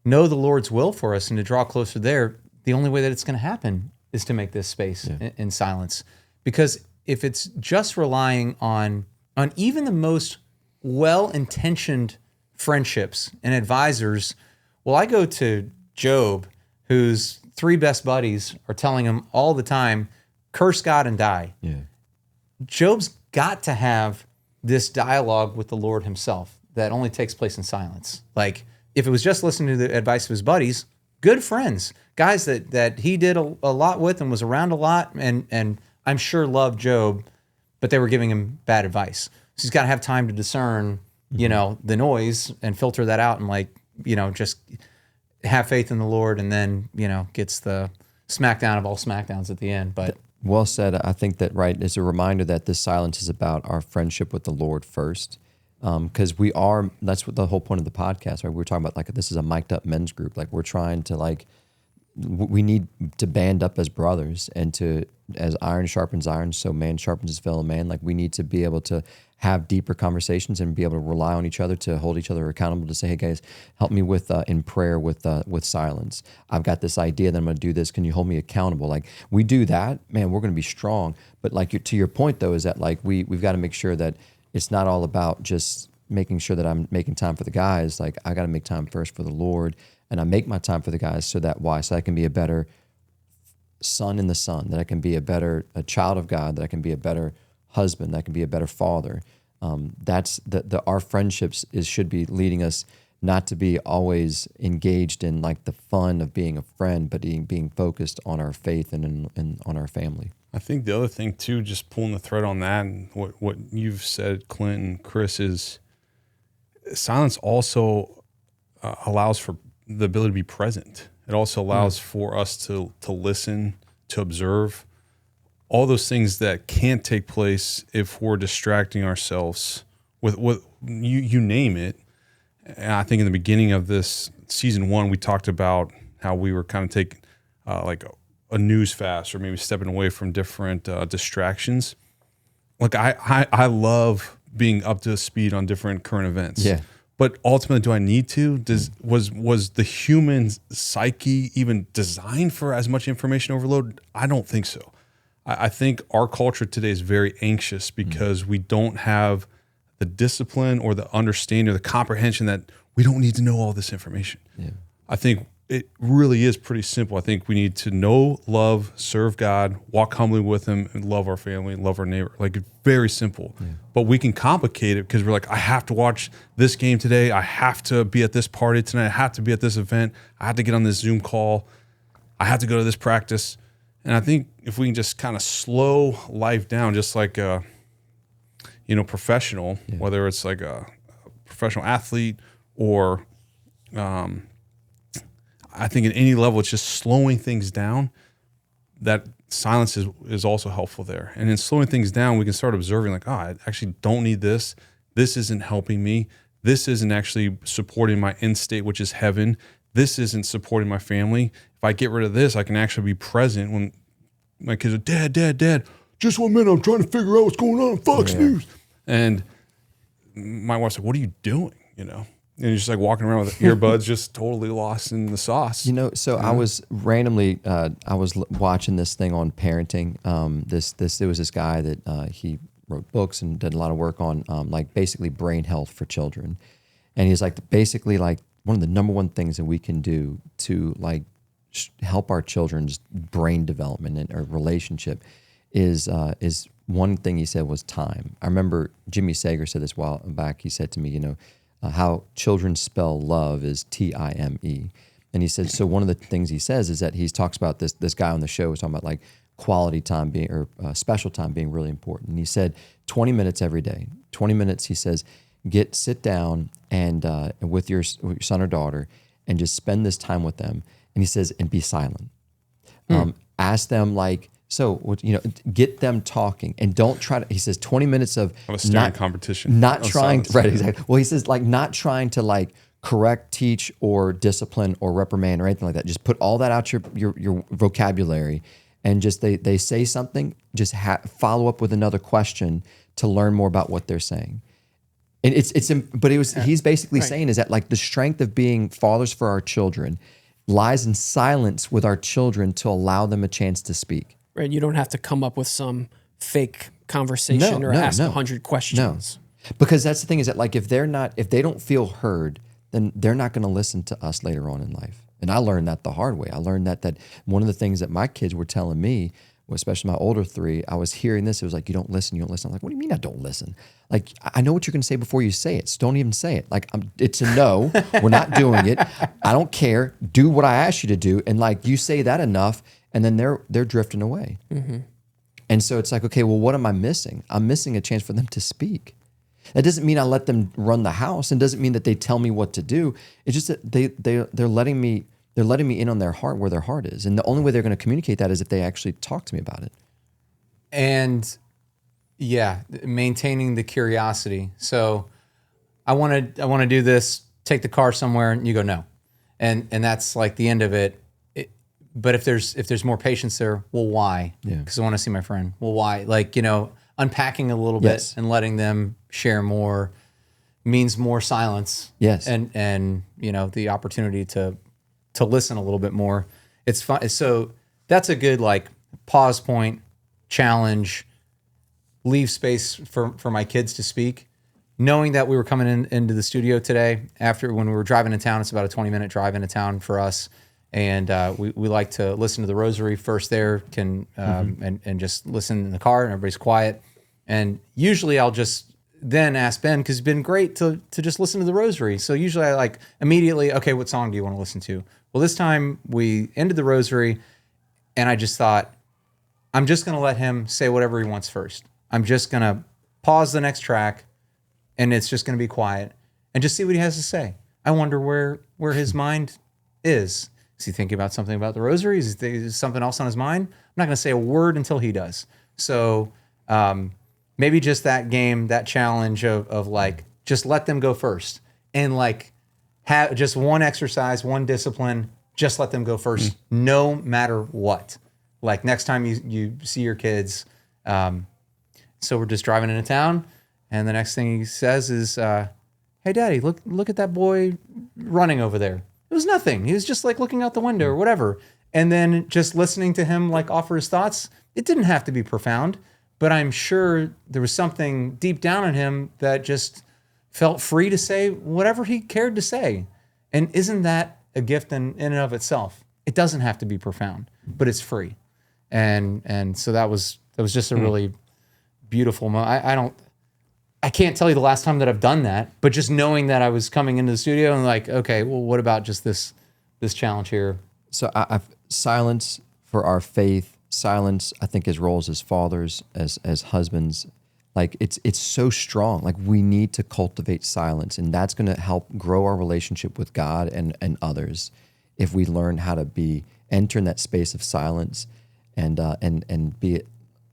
know the Lord's will for us and to draw closer there, the only way that it's going to happen is to make this space in silence. Because if it's just relying on even the most well-intentioned friendships and advisors, well, I go to Job, whose three best buddies are telling him all the time, curse God and die. Yeah. Job's got to have this dialogue with the Lord himself that only takes place in silence. Like, if it was just listening to the advice of his buddies, good friends, guys that he did a lot with and was around a lot, and I'm sure loved Job, but they were giving him bad advice. So he's got to have time to discern, the noise and filter that out and just have faith in the Lord, and then, gets the smackdown of all smackdowns at the end. But Well said. I think that, right, is a reminder that this silence is about our friendship with the Lord first. Because that's what the whole point of the podcast, right? We're talking about, like, this is a mic'd up men's group. Like, we're trying to, we need to band up as brothers, and as iron sharpens iron, so man sharpens his fellow man. Like, we need to be able to have deeper conversations and be able to rely on each other, to hold each other accountable, to say, hey guys, help me with in prayer with silence. I've got this idea that I'm going to do this. Can you hold me accountable? Like, we do that, man, we're going to be strong. But to your point though, is that we've got to make sure that it's not all about just making sure that I'm making time for the guys. Like I got to make time first for the Lord, and I make my time for the guys so I can be a better son in the Son, that I can be a child of God, that I can be a better husband, that I can be a better father. That's our friendships should be leading us not to be always engaged in like the fun of being a friend, but being focused on our faith and on our family. I think the other thing too, just pulling the thread on that, and what you've said, Clint and Chris, is silence also allows for the ability to be present. It also allows for us to listen, to observe, all those things that can't take place if we're distracting ourselves with what you name it. And I think in the beginning of this season 1, we talked about how we were kind of taking like a news fast, or maybe stepping away from different distractions. Like I love being up to speed on different current events. Yeah. But ultimately, do I need to? Was the human psyche even designed for as much information overload? I don't think so. I think our culture today is very anxious because we don't have the discipline or the understanding or the comprehension that we don't need to know all this information. Yeah. I think it really is pretty simple. I think we need to know, love, serve God, walk humbly with Him, and love our family, love our neighbor. Like, it's very simple. Yeah. But we can complicate it because we're like, I have to watch this game today. I have to be at this party tonight. I have to be at this event. I have to get on this Zoom call. I have to go to this practice. And I think if we can just kind of slow life down, just like professional, whether it's like a professional athlete or I think at any level, it's just slowing things down. That silence is also helpful there. And in slowing things down, we can start observing like, I actually don't need this. This isn't helping me. This isn't actually supporting my end state, which is heaven. This isn't supporting my family. If I get rid of this, I can actually be present when my kids are, Dad, just 1 minute. I'm trying to figure out what's going on Fox News. And my wife's like, what are you doing? And you're just like walking around with earbuds, just totally lost in the sauce. So I was randomly, I was watching this thing on parenting. There was this guy that he wrote books and did a lot of work on like basically brain health for children. And he's like, basically like one of the number one things that we can do to like help our children's brain development or relationship is one thing he said was time. I remember Jimmy Sager said this a while back. He said to me, how children spell love is T-I-M-E. And he said, so one of the things he says is that he talks about this guy on the show was talking about like quality time being, or special time being really important. And he said 20 minutes every day, 20 minutes, he says, sit down and with your son or daughter and just spend this time with them. And he says, and be silent. Ask them like, so, get them talking and don't try to, he says 20 minutes of a staring competition. Not trying to, right, exactly. Well, he says like not trying to like correct, teach or discipline or reprimand or anything like that. Just put all that out your vocabulary and just they say something, just follow up with another question to learn more about what they're saying. And he's basically saying is that like the strength of being fathers for our children lies in silence with our children to allow them a chance to speak. Right, you don't have to come up with some fake conversation or ask 100 questions. No, because that's the thing is that like if they don't feel heard, then they're not going to listen to us later on in life. And I learned that the hard way. I learned that one of the things that my kids were telling me, especially my older 3, I was hearing this. It was like, you don't listen. I'm like, what do you mean I don't listen? Like, I know what you're going to say before you say it. So don't even say it. Like, it's a no. We're not doing it. I don't care. Do what I asked you to do. And like, you say that enough, and then they're drifting away. Mm-hmm. And so it's like, okay, well, what am I missing? I'm missing a chance for them to speak. That doesn't mean I let them run the house, and doesn't mean that they tell me what to do. It's just that they're letting me in on their heart, where their heart is. And the only way they're going to communicate that is if they actually talk to me about it. And maintaining the curiosity. So I want to do this, take the car somewhere, and you go, no. And that's like the end of it. But if there's more patience there, well, why? Yeah. Because I want to see my friend. Well, why? Like, unpacking a little bit and letting them share more means more silence. Yes. And the opportunity to listen a little bit more. It's fun. So that's a good like pause point, challenge. leave space for my kids to speak. Knowing that we were coming into the studio today after when we were driving in town, it's about a 20-minute drive into town for us. And we like to listen to the rosary first there, and just listen in the car and everybody's quiet. And usually I'll just then ask Ben, because it's been great to just listen to the rosary. So usually I like immediately, okay, what song do you want to listen to? Well, this time we ended the rosary and I just thought, I'm just going to let him say whatever he wants first. I'm just going to pause the next track and it's just going to be quiet and just see what he has to say. I wonder where his mind is. Is he thinking about something about the rosary? Is there something else on his mind? I'm not going to say a word until he does. So maybe just that game, that challenge of like, just let them go first and like have just one exercise, one discipline, just let them go first, no matter what. Like next time you see your kids. So we're just driving into town and the next thing he says is, hey daddy, look at that boy running over there. It was nothing. He was just like looking out the window or whatever. And then just listening to him like offer his thoughts. It didn't have to be profound, but I'm sure there was something deep down in him that just felt free to say whatever he cared to say. And isn't that a gift in and of itself? It doesn't have to be profound, but it's free. And so that was just a really beautiful moment. I can't tell you the last time that I've done that, but just knowing that I was coming into the studio and like, okay, well, what about just this challenge here? So I've silence for our faith, silence, I think, as roles as fathers, as husbands, like it's so strong. Like we need to cultivate silence, and that's going to help grow our relationship with God and others if we learn how to enter in that space of silence and be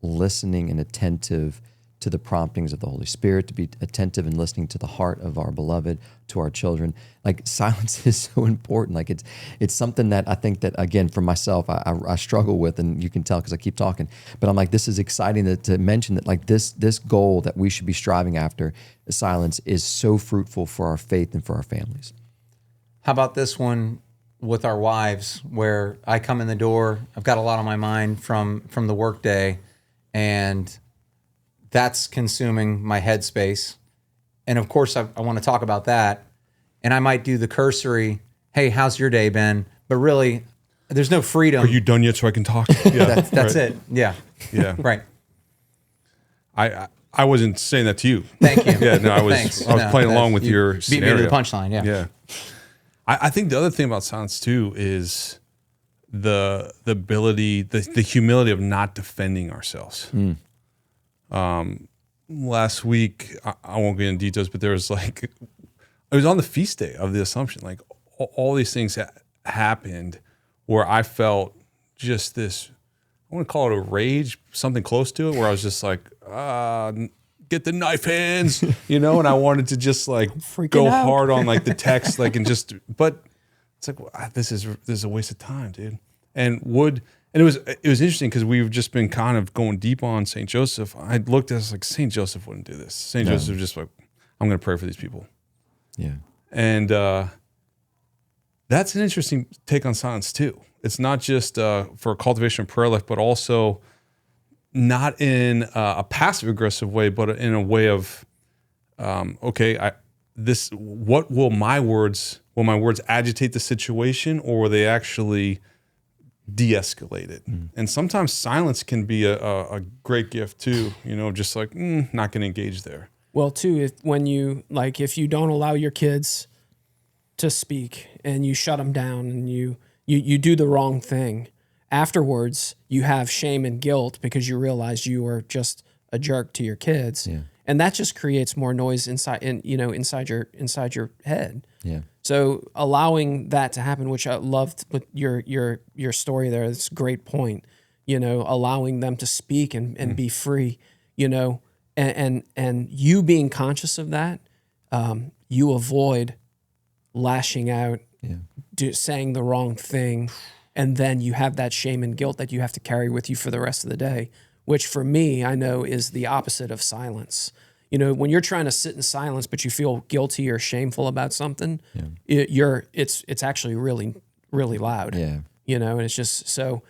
listening and attentive to the promptings of the Holy Spirit, to be attentive and listening to the heart of our beloved, to our children. Like silence is so important. Like it's something that I think that, again, for myself, I struggle with, and you can tell because I keep talking, but I'm like, this is exciting to mention that like this goal that we should be striving after, silence, is so fruitful for our faith and for our families. How about this one with our wives, where I come in the door, I've got a lot on my mind from the workday, and that's consuming my headspace. And of course, I want to talk about that. And I might do the cursory, hey, how's your day been? But really, there's no freedom. Are you done yet so I can talk? Yeah, that's it. Yeah. Yeah. Right. I wasn't saying that to you. Thank you. Yeah, no, I was Thanks. playing along with you your beat scenario. me to the punchline. Yeah. Yeah. I think the other thing about silence too is the ability, the humility of not defending ourselves. Last week, I won't get into details, but there was like, it was on the feast day of the Assumption. Like all these things happened where I felt just this, I want to call it a rage, something close to it, where I was just like, get the knife hands, and I wanted to just like go out. hard on like the text, like, and just, but it's like, well, this is a waste of time, dude. And it was interesting because we've just been kind of going deep on St. Joseph. I looked at us like, St. Joseph wouldn't do this. St. Joseph just like, I'm going to pray for these people. Yeah. And that's an interesting take on silence too. It's not just for cultivation of prayer life, but also not in a passive aggressive way, but in a way of, what will my words agitate the situation, or will they actually de-escalate it? And sometimes silence can be a great gift too, just like not going to engage there. Well, too, if you don't allow your kids to speak and you shut them down and you do the wrong thing, afterwards you have shame and guilt because you realize you are just a jerk to your kids. Yeah. And that just creates more noise inside your head. Yeah. So allowing that to happen, which I loved with your story there, it's a great point. Allowing them to speak and be free. And you being conscious of that, you avoid lashing out, saying the wrong thing, and then you have that shame and guilt that you have to carry with you for the rest of the day, which for me, I know is the opposite of silence. When you're trying to sit in silence, but you feel guilty or shameful about something, it's actually really, really loud. Yeah. And it's just so,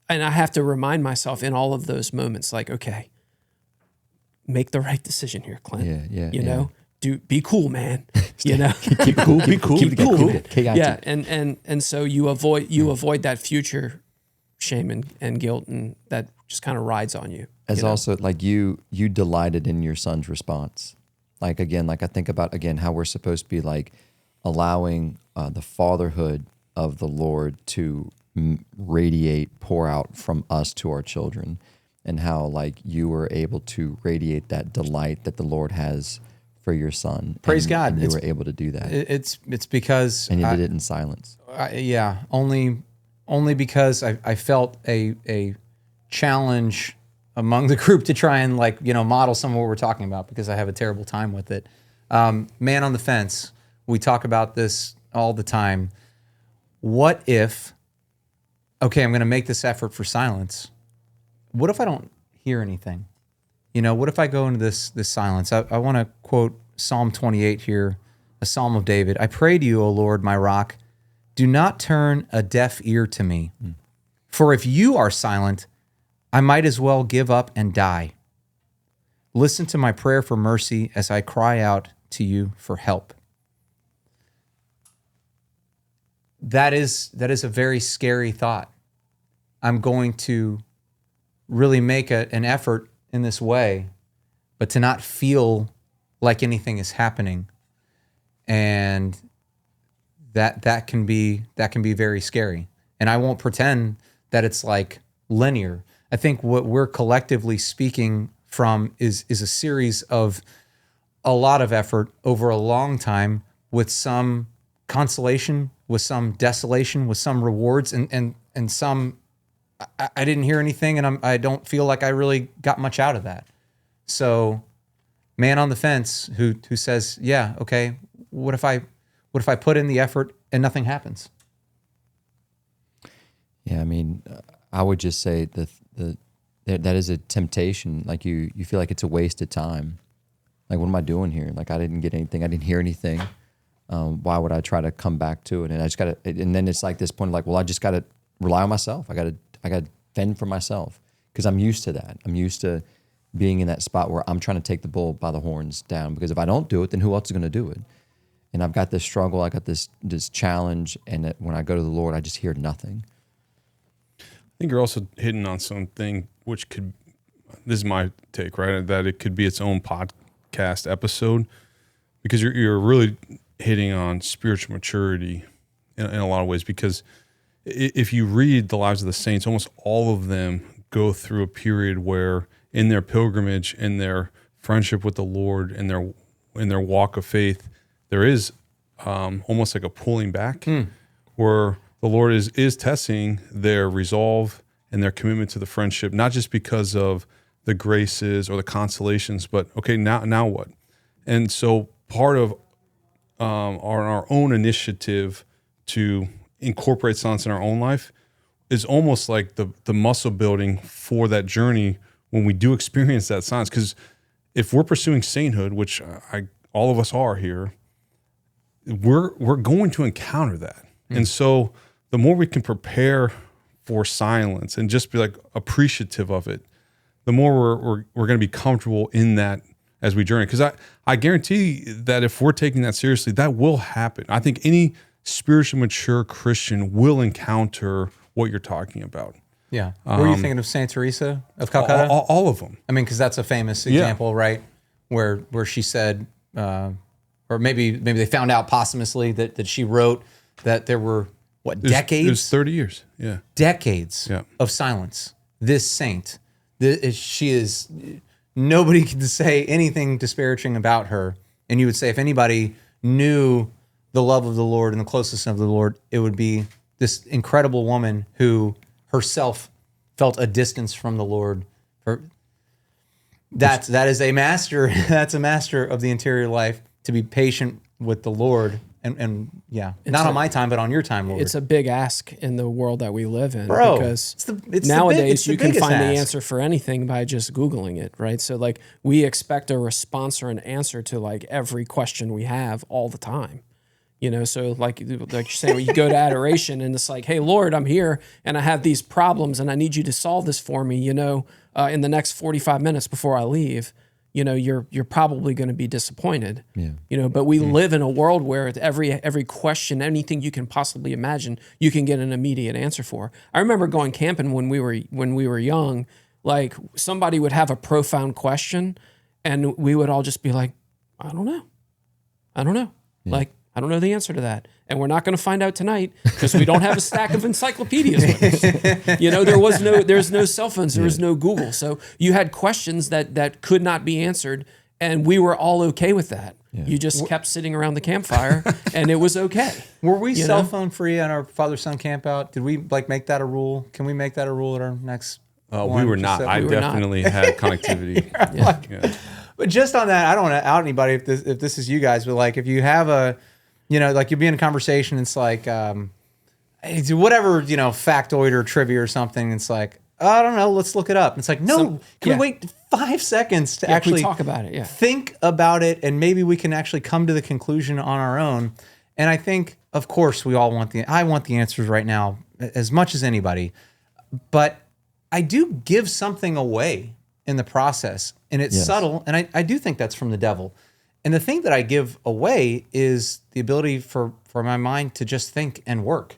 and I have to remind myself in all of those moments, like, okay, make the right decision here, Clint. Yeah, You know, be cool, man. You know, keep cool. Be cool. Keep it. Yeah, and so you avoid that future shame and guilt, and that just kind of rides on you. As also like you delighted in your son's response. Like again, like I think about again how we're supposed to be like allowing the fatherhood of the Lord to radiate, pour out from us to our children, and how like you were able to radiate that delight that the Lord has for your son. Praise God. And you were able to do that. It's because And you did it in silence. only because I felt a challenge among the group to try and model some of what we're talking about, because I have a terrible time with it. Man on the fence. We talk about this all the time. What if, okay, I'm going to make this effort for silence. What if I don't hear anything? What if I go into this silence? I want to quote Psalm 28 here, a Psalm of David. I pray to you, O Lord, my rock, do not turn a deaf ear to me. For if you are silent, I might as well give up and die. Listen to my prayer for mercy as I cry out to you for help. That is a very scary thought. I'm going to really make an effort in this way, but to not feel like anything is happening. And that can be very scary. And I won't pretend that it's like linear. I think what we're collectively speaking from is a series of a lot of effort over a long time, with some consolation, with some desolation, with some rewards, and some I didn't hear anything, and I don't feel like I really got much out of that. So, man on the fence who says, yeah, okay, what if I put in the effort and nothing happens? Yeah, I mean, I would just say that is a temptation. Like you feel like it's a waste of time. Like, what am I doing here? Like, I didn't get anything. I didn't hear anything. Why would I try to come back to it? And I just got to, and then it's like this point of like, well, I just got to rely on myself. I got to fend for myself, because I'm used to that. I'm used to being in that spot where I'm trying to take the bull by the horns down, because if I don't do it, then who else is going to do it? And I've got this struggle. I got this challenge. And when I go to the Lord, I just hear nothing. I think you're also hitting on something which could, this is my take, right? That it could be its own podcast episode, because you're really hitting on spiritual maturity in a lot of ways. Because if you read the lives of the saints, almost all of them go through a period where in their pilgrimage, in their friendship with the Lord, in their walk of faith, there is almost like a pulling back where the Lord is testing their resolve and their commitment to the friendship, not just because of the graces or the consolations, but okay, now what? And so part of our own initiative to incorporate silence in our own life is almost like the muscle building for that journey when we do experience that silence. Because if we're pursuing sainthood, which all of us are here, we're going to encounter that. And so the more we can prepare for silence and just be like appreciative of it, the more we're going to be comfortable in that as we journey. Because I guarantee that if we're taking that seriously, that will happen. I think any spiritually mature Christian will encounter what you're talking about. Yeah. Were you thinking of Saint Teresa of Calcutta? All of them. I mean, because that's a famous example, right? Where she said, or maybe they found out posthumously that she wrote that there were decades? It was 30 years. Yeah. Decades of silence. This saint, she is, nobody can say anything disparaging about her. And you would say if anybody knew the love of the Lord and the closeness of the Lord, it would be this incredible woman who herself felt a distance from the Lord. That is a master. That's a master of the interior life, to be patient with the Lord. And not on my time, but on your time, Lord. It's a big ask in the world that we live in, Bro, because it's nowadays you can biggest find the ask. answer for anything by just Googling it, right? So like we expect a response or an answer to like every question we have all the time. So like you're saying, when you go to adoration and it's like, hey, Lord, I'm here and I have these problems and I need you to solve this for me, in the next 45 minutes before I leave. you're probably going to be disappointed. Yeah. But we live in a world where every question, anything you can possibly imagine, you can get an immediate answer for. I remember going camping when we were young. Like somebody would have a profound question, and we would all just be like, I don't know. Like, I don't know the answer to that. And we're not going to find out tonight because we don't have a stack of encyclopedias with us. There's no cell phones, there was no Google. So you had questions that could not be answered, and we were all okay with that. You just kept sitting around the campfire and it was okay. Were we cell phone free on our father-son camp out? Did we make that a rule? Can we make that a rule at our next one? We were not. I definitely had connectivity. But just on that, I don't want to out anybody if this is you guys, but like if you have a, like you'll be in a conversation, it's like it's whatever, factoid or trivia or something. It's like, I don't know, let's look it up. And it's like, no, can we wait 5 seconds to actually talk about it? Yeah. Think about it, and maybe we can actually come to the conclusion on our own. And I think, of course, we all I want the answers right now as much as anybody, but I do give something away in the process, and it's subtle, and I do think that's from the devil. And the thing that I give away is the ability for my mind to just think and work.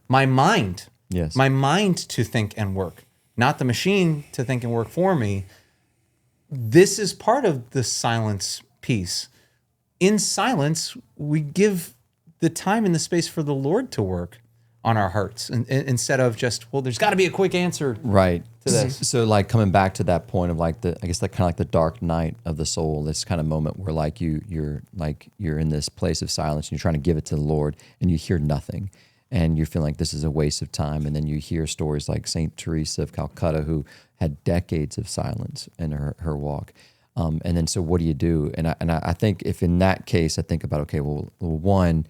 My mind, my mind to think and work, not the machine to think and work for me. This is part of the silence piece. In silence, we give the time and the space for the Lord to work on our hearts, and instead of just, well, there's got to be a quick answer right to this. So like coming back to that point of like I guess like kind of like the dark night of the soul, this kind of moment where like you're in this place of silence and you're trying to give it to the Lord and you hear nothing and you feel like this is a waste of time. And then you hear stories like Saint Teresa of Calcutta, who had decades of silence in her walk. And then so what do you do? And I think if in that case I think about, okay, well, one,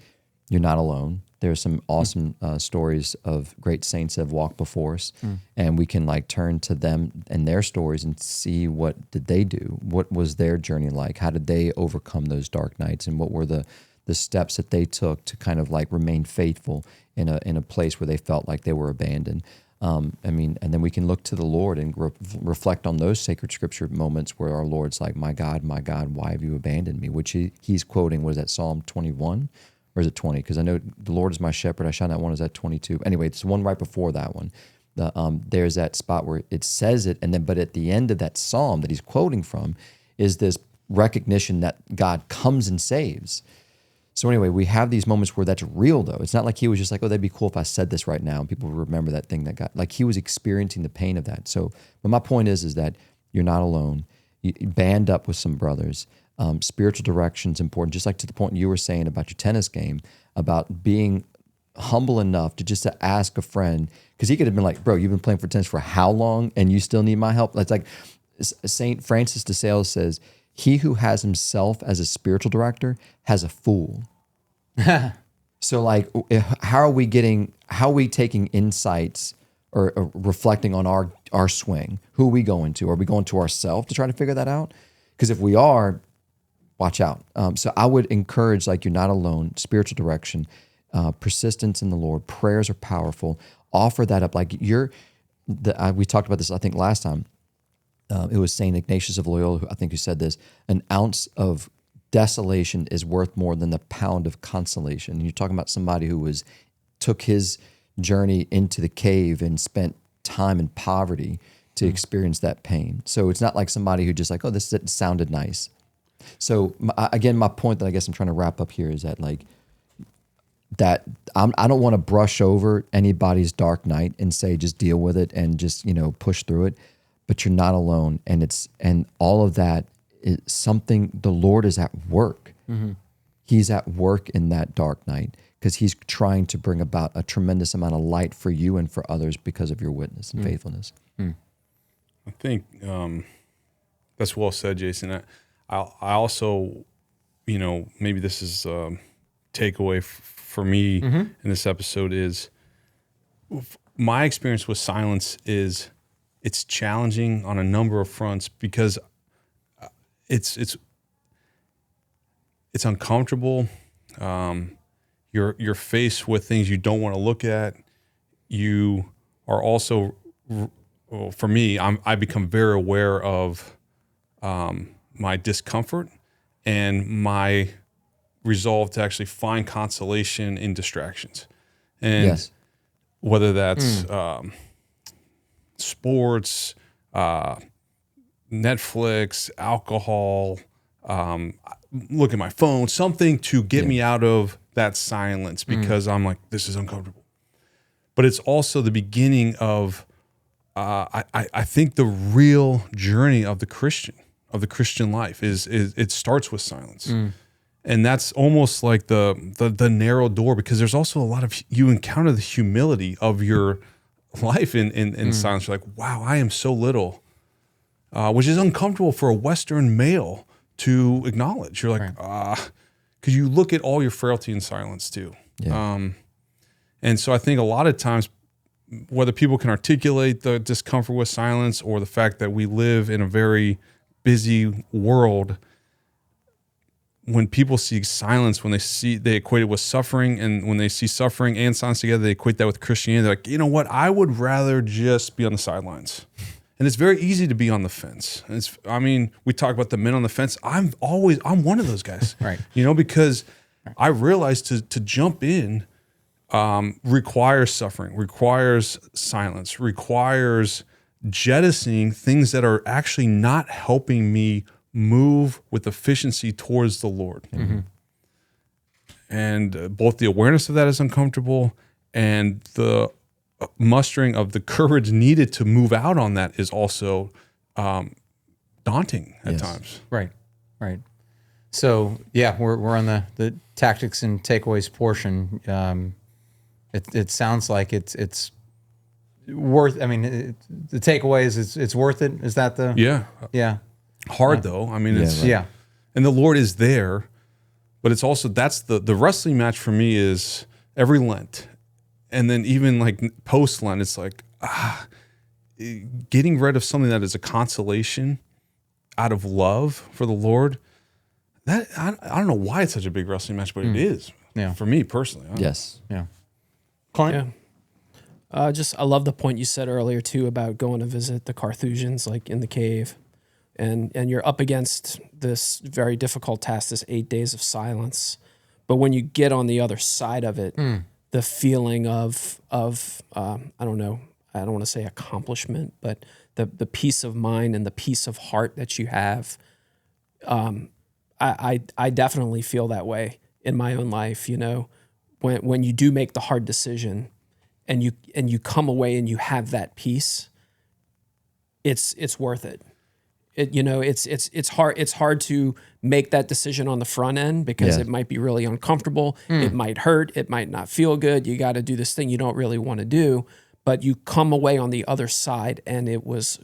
you're not alone. There's some awesome stories of great saints that have walked before us, and we can like turn to them and their stories and see what did they do? What was their journey like? How did they overcome those dark nights? And what were the steps that they took to kind of like remain faithful in a place where they felt like they were abandoned? And then we can look to the Lord and reflect on those sacred scripture moments where our Lord's like, my God, why have you abandoned me? Which he's quoting, what is that, Psalm 21? Or is it 20? Because I know the Lord is my shepherd, I shall not want. Is that 22? Anyway, it's the one right before that one. There's that spot where it says it, and then but at the end of that psalm that he's quoting from is this recognition that God comes and saves. So anyway, we have these moments where that's real, though. It's not like he was just like, oh, that'd be cool if I said this right now and people would remember that thing that got, like he was experiencing the pain of that. So, but my point is that you're not alone. You band up with some brothers. Spiritual direction is important, just like to the point you were saying about your tennis game, about being humble enough to ask a friend, because he could have been like, bro, you've been playing for tennis for how long and you still need my help? It's like St. Francis de Sales says, he who has himself as a spiritual director has a fool. So like, how are we taking insights or reflecting on our swing? Who are we going to? Are we going to ourselves to try to figure that out? Because if we are, watch out. So I would encourage, like, you're not alone, spiritual direction, persistence in the Lord. Prayers are powerful. Offer that up. Like we talked about this, I think, last time. It was St. Ignatius of Loyola, I think, who said this: an ounce of desolation is worth more than the pound of consolation. And you're talking about somebody who took his journey into the cave and spent time in poverty to experience that pain. So it's not like somebody who just like, oh, this sounded nice. So again, my point that I guess I'm trying to wrap up here is that like that I don't want to brush over anybody's dark night and say just deal with it and just push through it. But you're not alone, and all of that is something the Lord is at work. Mm-hmm. He's at work in that dark night because he's trying to bring about a tremendous amount of light for you and for others because of your witness and faithfulness. I think that's well said, Jason. I also, maybe this is a takeaway for me in this episode is my experience with silence is it's challenging on a number of fronts because it's uncomfortable. You're faced with things you don't want to look at. You are also, for me, I become very aware of my discomfort and my resolve to actually find consolation in distractions. And Yes. whether that's sports, Netflix, alcohol, look at my phone, something to get me out of that silence because I'm like, this is uncomfortable. But it's also the beginning of, I think the real journey of the Christian life is it starts with silence. And that's almost like the narrow door, because there's also a lot of, you encounter the humility of your life in silence. You're like, wow, I am so little, which is uncomfortable for a Western male to acknowledge. You're like, because you look at all your frailty in silence too. Yeah. And so I think a lot of times, whether people can articulate the discomfort with silence or the fact that we live in a very busy world, when people see silence, they equate it with suffering, and when they see suffering and silence together, they equate that with Christianity. They're like, you know what? I would rather just be on the sidelines. And it's very easy to be on the fence. We talk about the men on the fence. I'm one of those guys, Right. Because I realize to jump in requires suffering, requires silence, requires jettisoning things that are actually not helping me move with efficiency towards the Lord. And both the awareness of that is uncomfortable, and the mustering of the courage needed to move out on that is also daunting at times. Right. So yeah, we're on the tactics and takeaways portion. It sounds like it's worth. I mean, the takeaway is it's worth it. Is that the Yeah. Hard though. It's yeah. and the Lord is there, but it's also, that's the wrestling match for me is every Lent. And then even like post Lent, it's like getting rid of something that is a consolation out of love for the Lord. That I don't know why it's such a big wrestling match, but it is. Yeah. For me personally. Yes. Yeah. Clint? Yeah. I love the point you said earlier too about going to visit the Carthusians, like in the cave, and you're up against this very difficult task, this 8 days of silence. But when you get on the other side of it, the feeling of I don't know, I don't want to say accomplishment, but the peace of mind and the peace of heart that you have, I definitely feel that way in my own life. When you do make the hard decision, and you come away and you have that peace, it's worth it. It's hard to make that decision on the front end because it might be really uncomfortable. It might hurt. It might not feel good. You got to do this thing you don't really want to do, but you come away on the other side and it was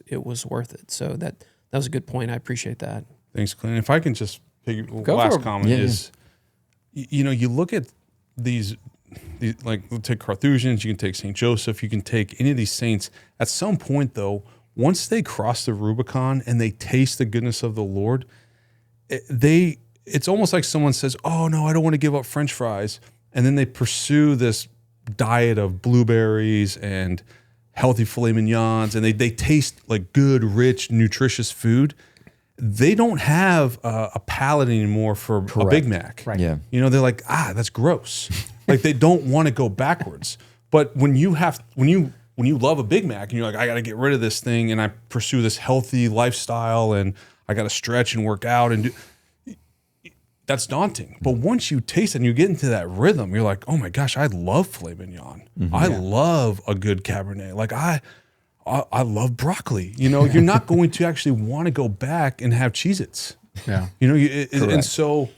worth it. So that was a good point. I appreciate that. Thanks, Clint. If I can just pick Go last for it. comment is, you look at these like, we'll take Carthusians, you can take St. Joseph, you can take any of these saints. At some point though, once they cross the Rubicon and they taste the goodness of the Lord, it's almost like someone says, oh no, I don't want to give up French fries. And then they pursue this diet of blueberries and healthy filet mignons, and they taste like good, rich, nutritious food. They don't have a palate anymore for a Big Mac. Right. Yeah. They're like, that's gross. Like they don't want to go backwards. But when you love a Big Mac and you're like, I got to get rid of this thing and I pursue this healthy lifestyle and I got to stretch and work out and that's daunting. But once you taste it and you get into that rhythm, you're like, oh my gosh, I love filet mignon. I love a good Cabernet. Like I love broccoli. You're not going to actually want to go back and have Cheez-Its. Yeah. And so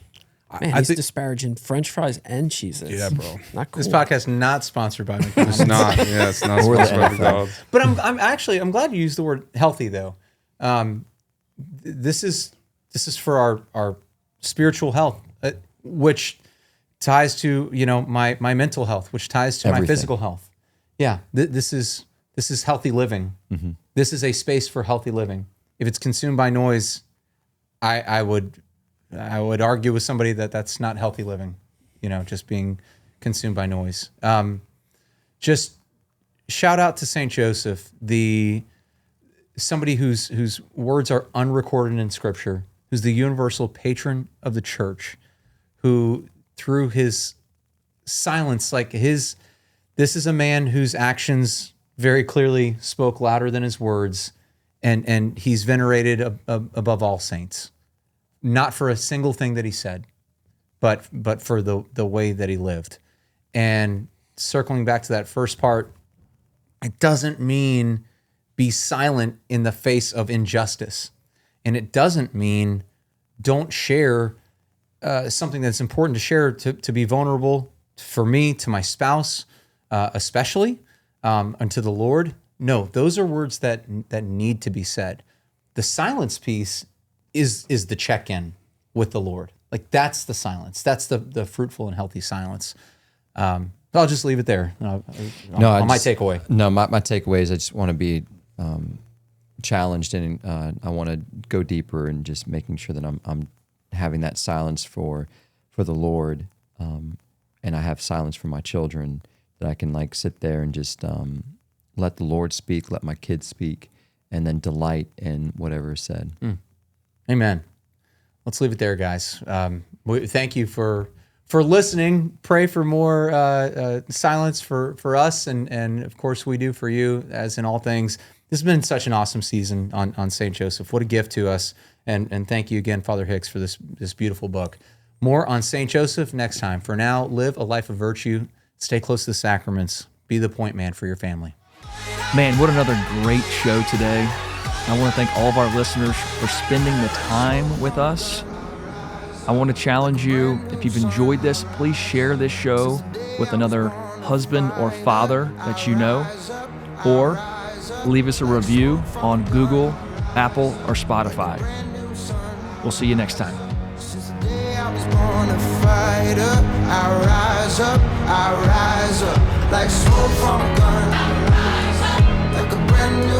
Man, I he's think disparaging French fries and Cheez-Its. Yeah, bro. Not cool. This podcast not sponsored by McDonald's. it's not. Yeah, it's not Or the supposed to be NFL. McDonald's. But I'm glad you used the word healthy though. This is for our spiritual health, which ties to my mental health, which ties to my Everything. physical health. Yeah, this is healthy living. This is a space for healthy living. If it's consumed by noise, I would argue with somebody that that's not healthy living. Just being consumed by noise. Just shout out to St. Joseph, somebody whose words are unrecorded in Scripture, who's the universal patron of the church, who through his silence, this is a man whose actions very clearly spoke louder than his words, and he's venerated above all saints, not for a single thing that he said, but for the way that he lived. And circling back to that first part, it doesn't mean be silent in the face of injustice. And it doesn't mean don't share something that's important to share, to be vulnerable for me, to my spouse, especially, and to the Lord. No, those are words that need to be said. The silence piece is the check-in with the Lord. Like, that's the silence. That's the fruitful and healthy silence. But I'll just leave it there. On my takeaway. No, my takeaway is I just want to be challenged, and I want to go deeper and just making sure that I'm having that silence for the Lord, and I have silence for my children, that I can like sit there and just let the Lord speak, let my kids speak, and then delight in whatever is said. Amen. Let's leave it there, guys. Thank you for listening. Pray for more silence for us, and of course we do for you, as in all things. This has been such an awesome season on St. Joseph. What a gift to us. And thank you again, Father Hicks, for this beautiful book. More on St. Joseph next time. For now, live a life of virtue. Stay close to the sacraments. Be the point man for your family. Man, what another great show today. I want to thank all of our listeners for spending the time with us. I want to challenge you, if you've enjoyed this, please share this show with another husband or father that you know, or leave us a review on Google, Apple, or Spotify. We'll see you next time. I rise up like smoke from a gun, like a brand new